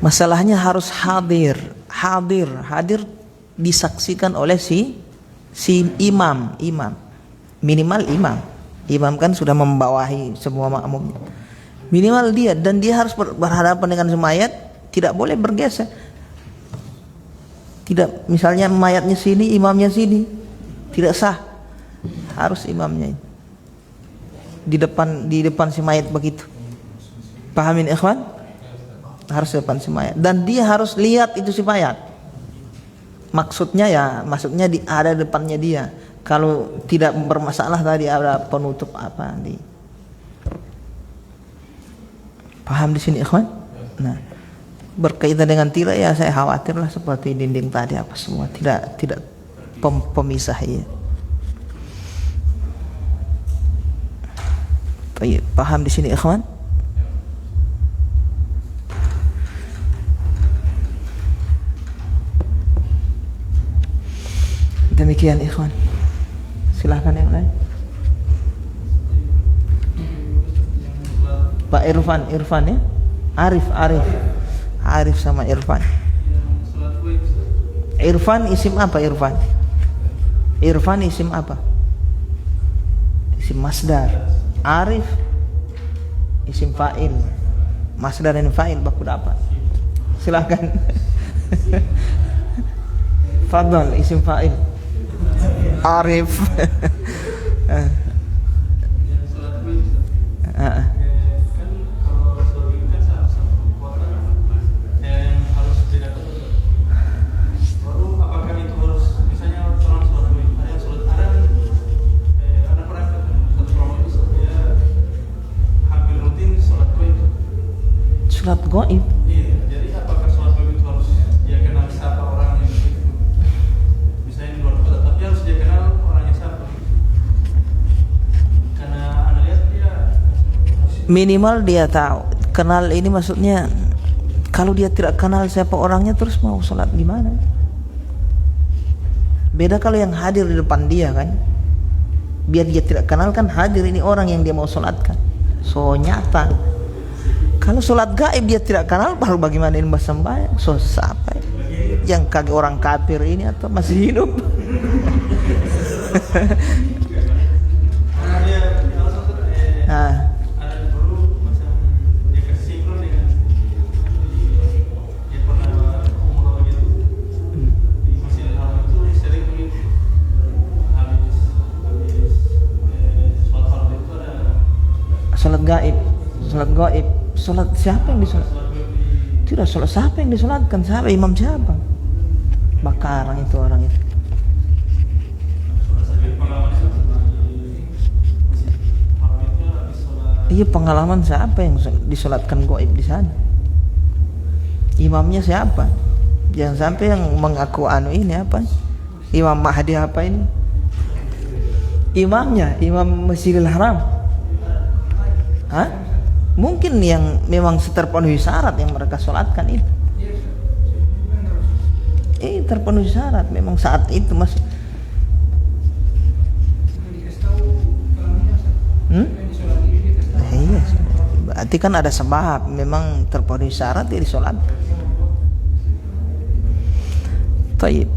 Masalahnya harus hadir disaksikan oleh si imam, minimal imam kan sudah membawahi semua makmum, minimal dia, dan dia harus berhadapan dengan mayat, tidak boleh bergeser, tidak misalnya mayatnya sini imamnya sini, tidak sah, harus imamnya di depan si mayat begitu. Pahamin ikhwan? Harus depan si mayat, dan dia harus lihat itu si mayat. Maksudnya ada depannya dia. Kalau tidak bermasalah tadi ada penutup apa di. Paham di sini ikhwan? Nah, berkaitan dengan tirai ya saya khawatirlah seperti dinding tadi apa semua tidak pemisah ya. Paham di sini ikhwan? Demikian ikhwan. Silahkan yang lain. Pak Irfan ya. Arif sama Irfan. Irfan isim apa Irfan? Irfan isim apa? Isim masdar. Arif isim fa'il. Masdar dan fa'il baku dapat. Silahkan. Fadhal isim fa'il. Arif. Sholat gaib. Iya, jadi apakah sholat gaib itu harus dia kenal siapa orang yang itu? Misalnya di luar kota, tapi harus dia kenal orangnya siapa? Karena anda lihat dia Minimal dia tahu. Kenal ini maksudnya kalau dia tidak kenal siapa orangnya terus mau sholat gimana? Beda kalau yang hadir di depan dia kan. Biar dia tidak kenal kan hadir ini orang yang dia mau sholatkan. So nyata. Kalau sholat gaib dia tidak kenal, baru bagaimana ini sembahyang? So siapa yang kaki orang kafir ini atau masih hidup? ada dulu macam dia kasih sinkron dengan dia pernah umroh gitu di Masjidil Haram itu sering begitu habis sholat fardu itu ada Sholat gaib. Sholat siapa yang disolat? Tidak, sholat siapa yang disolatkan? Siapa? Imam siapa? Bakarang itu orang itu. Iya, pengalaman siapa yang disolatkan gaib di sana? Imamnya siapa? Jangan sampai yang mengaku ini apa? Imam Mahdi apa ini? Imamnya, Imam Masjidil Haram. Hah? Mungkin yang memang terpenuhi syarat yang mereka sholatkan itu. Terpenuhi syarat memang saat itu mas. Iya, berarti kan ada sebab memang terpenuhi syarat dia disolat. Taib.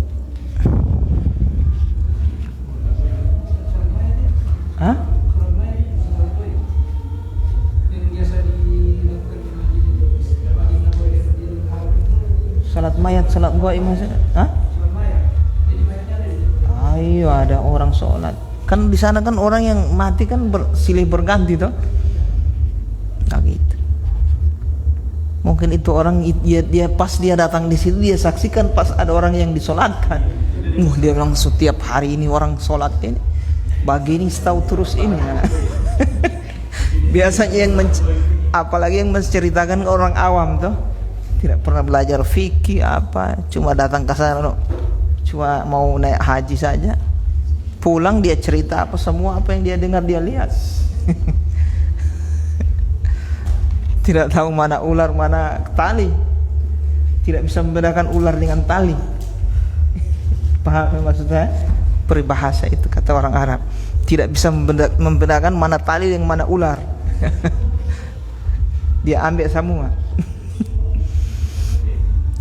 salat mayat, salat gaib maksudnya? Hah? Ayo ada orang sholat. Kan di sana kan orang yang mati kan silih berganti toh. Nah, gitu. Mungkin itu orang dia pas dia datang di situ dia saksikan pas ada orang yang disolatkan. Dia bilang setiap hari ini orang sholat ini. Bagi ini tahu terus ini. Nah. Biasanya yang apalagi yang menceritakan ke orang awam tuh tidak pernah belajar fikih apa, cuma datang ke sana cuma mau naik haji saja. Pulang dia cerita apa semua apa yang dia dengar dia lihat. Tidak tahu mana ular mana tali. Tidak bisa membedakan ular dengan tali. Paham maksudnya? Peribahasa itu kata orang Arab. Tidak bisa membedakan mana tali dengan mana ular. Dia ambil semua.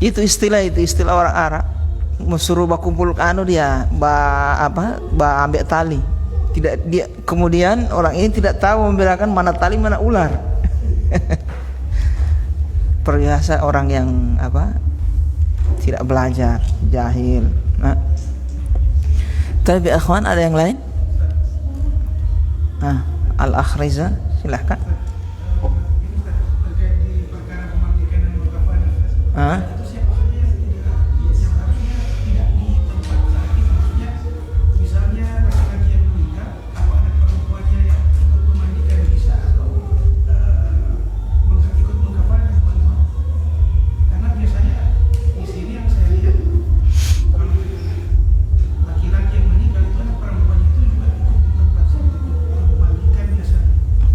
Itu istilah orang Arab. Suruh kumpul anu dia ambil tali. Tidak dia kemudian orang ini tidak tahu membedakan mana tali mana ular. Perbiasa orang yang tidak belajar, jahil. Nah. Tapi akhwan ada yang lain? Al-Akhriza silahkan.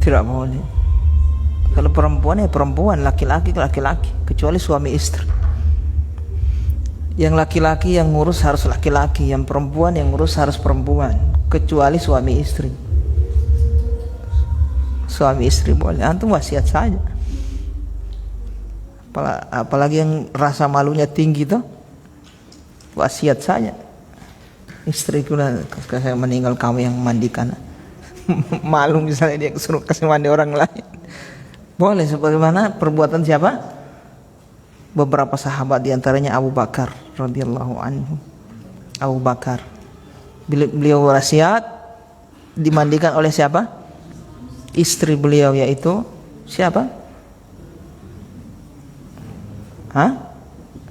Tidak boleh. Kalau perempuan ya perempuan, laki-laki laki-laki, kecuali suami istri. Yang laki-laki yang ngurus harus laki-laki, yang perempuan yang ngurus harus perempuan, kecuali suami istri. Suami istri boleh, antum wasiat saja. Apalagi yang rasa malunya tinggi tuh, wasiat saja. Istriku saya meninggal kamu yang mandikan. Malu misalnya dia suruh kasih mandi orang lain. Boleh sebagaimana perbuatan siapa? Beberapa sahabat diantaranya Abu Bakar radhiyallahu anhu. Abu Bakar beliau wasiat dimandikan oleh siapa? Istri beliau yaitu siapa?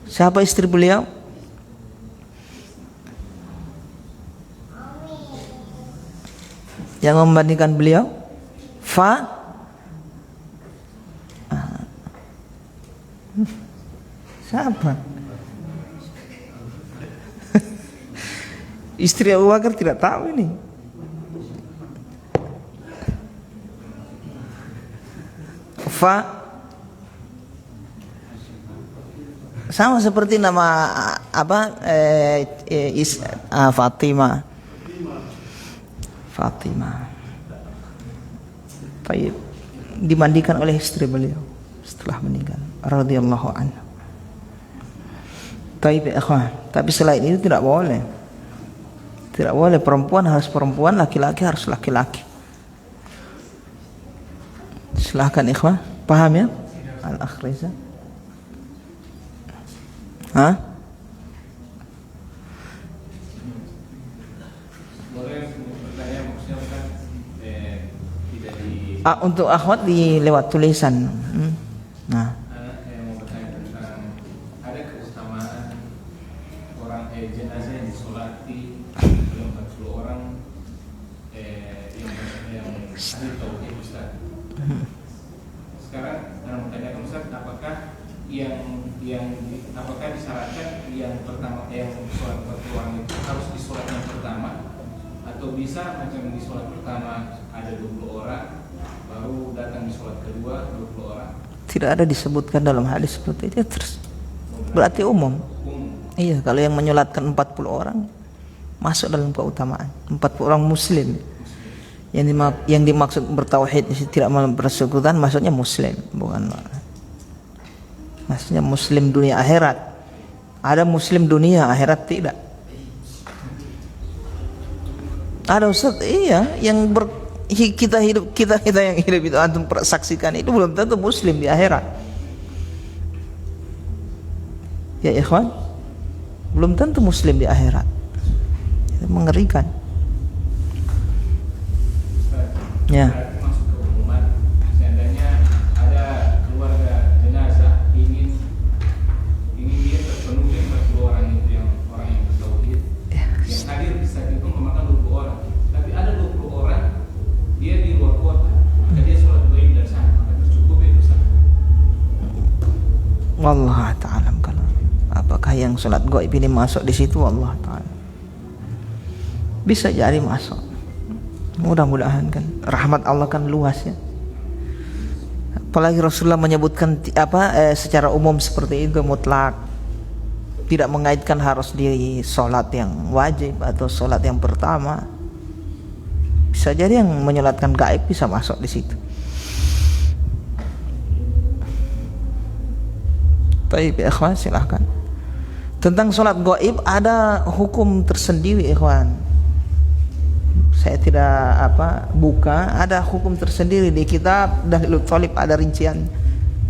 Siapa istri beliau? Yang membandingkan beliau siapa? Istri Abu Bakar tidak tahu ini. Sama seperti nama Fatimah. Baik, dimandikan oleh istri beliau setelah meninggal radhiyallahu anha. Baik, ikhwan. Tapi selain itu tidak boleh. Tidak boleh, perempuan harus perempuan, laki-laki harus laki-laki. Silahkan ikhwan, paham ya? Al-Akhriza. Untuk akhwat di lewat tulisan. Nah. Saya mau bertanya tentang ada keutamaan orang jenazah yang disolati oleh 40 orang yang ahli tauhid Ustaz. Sekarang saya mau tanyakan Ustaz, apakah apakah disyaratkan yang pertama yang sholat 40 orang itu harus disolat yang pertama atau bisa macam di sholat pertama ada 20 orang baru datang di sholat kedua 20 orang? Tidak ada disebutkan dalam hadis seperti itu. Terus berarti umum. Iya, kalau yang menyolatkan 40 orang masuk dalam keutamaan 40 orang muslim. Yang dimaksud bertauhid tidak bersekutuan maksudnya muslim, bukan maksudnya muslim dunia akhirat. Ada muslim dunia akhirat tidak. Ada Ustaz, iya, yang kita yang hidup itu antum saksikan itu belum tentu muslim di akhirat. Ya ikhwan, belum tentu muslim di akhirat. Itu mengerikan. Ya. Masuk ke umuman, seandainya ada keluarga jenazah ingin dia terpenuhi 40 orang itu yang orang yang bertauhid, yang hadir bisa itu memakan 20 orang, tapi ada 20 orang dia di luar kota, maka dia sholat gaib dari sana, maka tercukup itu sah. Wallah ta'ala kalau apakah yang sholat gaib ini masuk di situ, Allah ta'ala bisa jadi masuk. Mudah-mudahan kan, rahmat Allah kan luas ya. Apalagi Rasulullah menyebutkan secara umum seperti itu, mutlak, tidak mengaitkan harus di sholat yang wajib atau sholat yang pertama. Bisa jadi yang menyolatkan gaib bisa masuk di situ. Baik, ikhwan, silahkan. Tentang sholat gaib ada hukum tersendiri, ikhwan. Saya tidak buka, ada hukum tersendiri di kitab Dalilul Thalib, ada rincian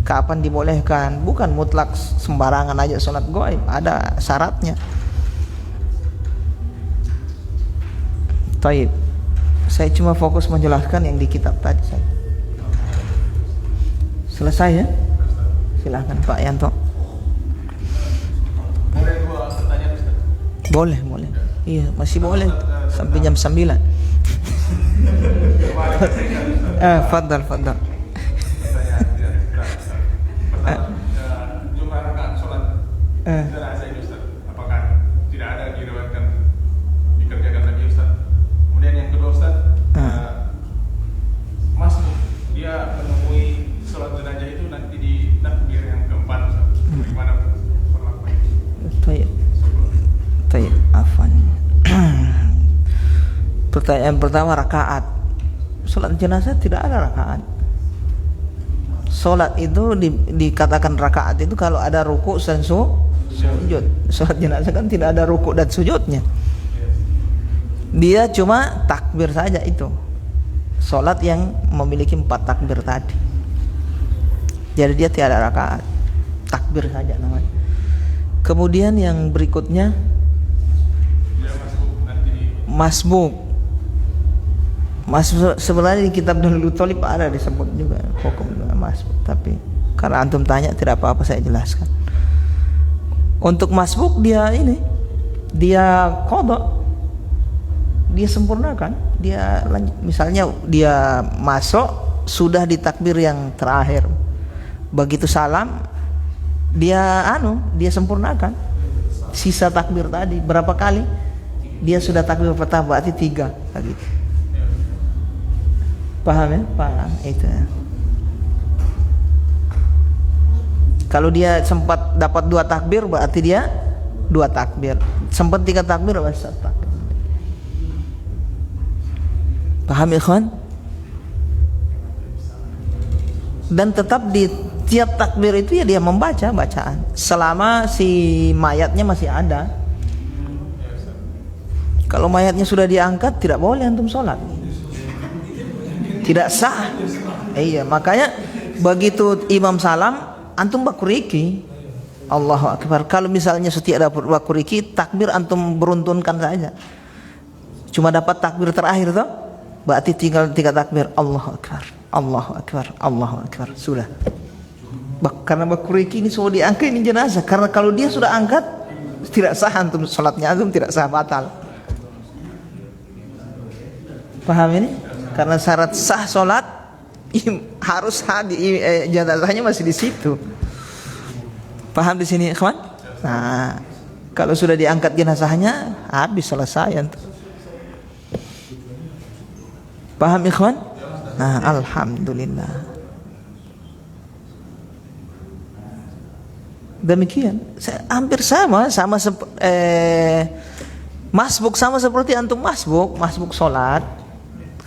kapan dibolehkan. Bukan mutlak sembarangan aja sholat gaib, ada syaratnya. Taib. Saya cuma fokus menjelaskan yang di kitab tadi saya. Selesai ya? Silahkan Pak Yanto. Boleh gua bertanya Ustaz? Boleh. Iya, masih boleh sampai jam 9. Fadal. Pertanyaan jumlah rakaat sholat jenazah ini Ustaz, apakah tidak ada diriwayatkan dikerjakan lagi Ustaz? Kemudian yang kedua Ustaz, masbuk dia menemui sholat jenazah itu nanti di takbir yang keempat Ustaz, bagaimana sholat? Taib, afwan. Pertanyaan pertama, rakaat. Salat jenazah tidak ada rakaat. Salat itu dikatakan rakaat itu kalau ada ruku dan sujud. Salat jenazah kan tidak ada ruku dan sujudnya. Dia cuma takbir saja itu. Salat yang memiliki 4 takbir tadi. Jadi dia tiada rakaat. Takbir saja namanya. Kemudian yang berikutnya masbuk. Sebenarnya di kitab Dalilul Thalib ada disebut juga hukum masbuk, tapi karena antum tanya tidak apa-apa saya jelaskan. Untuk masbuk dia qada, dia sempurnakan, dia lanjut. Misalnya dia masuk sudah di takbir yang terakhir, begitu salam dia sempurnakan sisa takbir tadi. Berapa kali dia sudah takbir pertama, berarti 3 gitu. Paham ya? Paham itu ya. Kalau dia sempat dapat 2 takbir berarti dia 2 takbir. Sempat 3 takbir berarti 1 takbir. Paham ikhwan? Dan tetap di tiap takbir itu ya dia membaca bacaan selama si mayatnya masih ada. Kalau mayatnya sudah diangkat tidak boleh antum sholat, tidak sah. Iya, makanya begitu imam salam antum bakuriki Allahu Akbar. Kalau misalnya setiap dapat bakuriki takbir antum beruntunkan saja, cuma dapat takbir terakhir toh, berarti tinggal 3 takbir Allahu Akbar, Allahu Akbar, Allahu Akbar, sudah. Karena bakuriki ini semua diangkat ini jenazah. Karena kalau dia sudah angkat tidak sah antum sholatnya, antum tidak sah, batal. Paham ini? Karena syarat sah sholat harus hadir, jenazahnya masih di situ. Paham di sini, ikhwan? Nah, kalau sudah diangkat jenazahnya habis, selesai antum. Paham ikhwan? Nah, alhamdulillah. Demikian, hampir sama masbuk sama seperti antum masbuk sholat.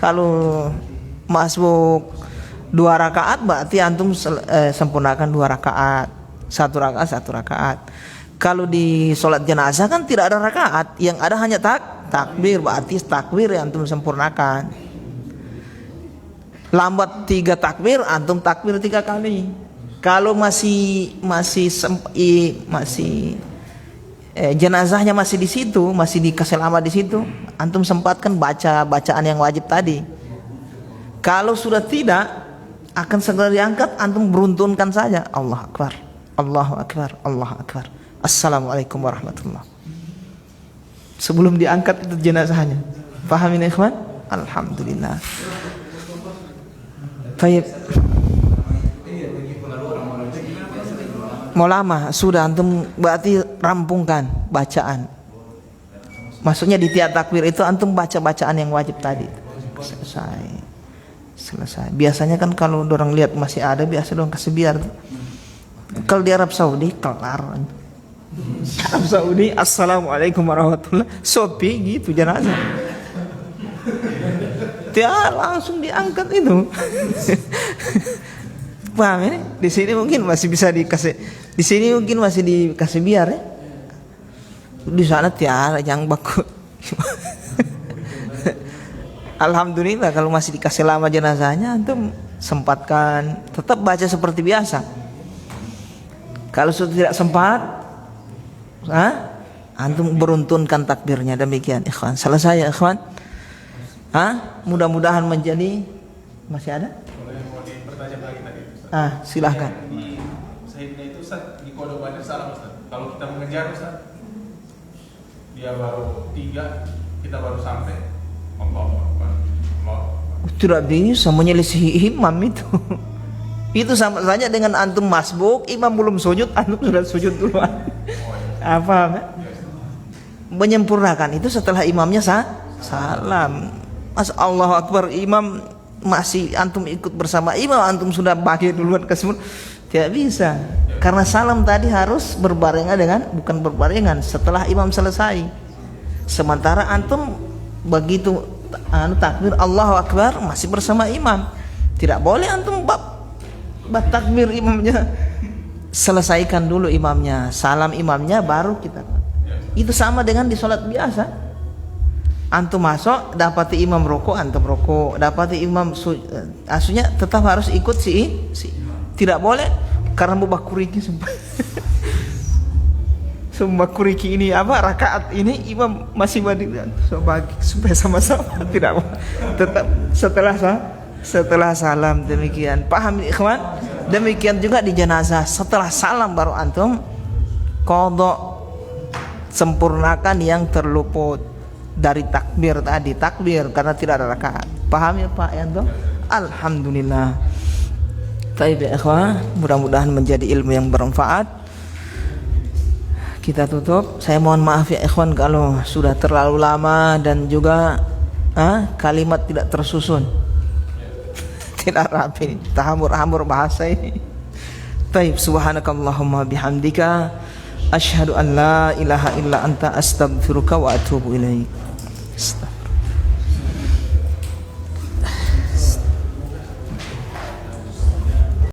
Kalau masbuk 2 rakaat berarti antum sempurnakan 2 rakaat, 1 rakaat. Kalau di sholat jenazah kan tidak ada rakaat, yang ada hanya takbir, berarti takbir yang antum sempurnakan. Lambat 3 takbir, antum takbir 3 kali. Kalau jenazahnya masih di situ, masih dikasih lama di situ, antum sempatkan baca bacaan yang wajib tadi. Kalau sudah tidak, akan segera diangkat, antum beruntunkan saja. Allahu Akbar, Allahu Akbar, Allahu Akbar. Assalamualaikum warahmatullah. Sebelum diangkat itu jenazahnya. Paham ini ikhwan? Alhamdulillah. Baik. Mau lama sudah antum berarti rampungkan bacaan. Maksudnya di tiap takbir itu antum baca bacaan yang wajib tadi. Selesai. Biasanya kan kalau orang lihat masih ada, biasa dong kasih biar. Kalau di Arab Saudi kelar. Arab Saudi assalamualaikum warahmatullah, sopi gitu jenazah. Dia langsung diangkat itu. Paham ini? Di sini mungkin masih bisa dikasih, di sini mungkin masih dikasih biar ya. Di sana tiada yang baku. Alhamdulillah kalau masih dikasih lama jenazahnya, antum sempatkan tetap baca seperti biasa. Kalau sudah tidak sempat, antum beruntunkan takbirnya. Demikian ikhwan. Selesai ya ikhwan. Mudah-mudahan menjadi, masih ada? Kalau yang mau dipertanya lagi tadi Ustaz. Silahkan. Di Sayyidina itu Ustaz, di kode banyak salah Ustaz. Kalau kita mengejar Ustaz, dia baru 3, kita baru sampai. Allahu Akbar. Tidak bisa menyelisih imam itu. Itu sama saja dengan antum masbuk, imam belum sujud, antum sudah sujud duluan. Apa? Menyempurnakan itu setelah imamnya salam. Allahu Akbar, imam masih antum ikut bersama imam, antum sudah bagi duluan ke semua. Tidak bisa. Karena salam tadi harus berbarengan dengan, bukan berbarengan, setelah imam selesai. Sementara antum begitu takbir Allahu Akbar masih bersama imam. Tidak boleh antum takbir imamnya. Selesaikan dulu imamnya, salam imamnya baru kita. Itu sama dengan di sholat biasa. Antum masuk, dapati imam rokok, antum rokok, dapati imam aslinya tetap harus ikut si. Tidak boleh karena mubakuriki semua kuriki ini rakaat ini imam masih bagi supaya sama-sama tidak tetap setelah salam. Demikian, paham ikhwan? Demikian juga di jenazah, setelah salam baru antum qadha, sempurnakan yang terluput dari takbir tadi, takbir karena tidak ada rakaat. Paham ya Pak Yanto? Alhamdulillah. Baik ya ikhwan, mudah-mudahan menjadi ilmu yang bermanfaat. Kita tutup. Saya mohon maaf ya ikhwan kalau sudah terlalu lama dan juga kalimat tidak tersusun. Tidak rapi, terhambur-hambur bahasa ini. Baik, subhanakallahumma bihamdika asyhadu an la ilaha illa anta astaghfiruka wa atubu ilaik.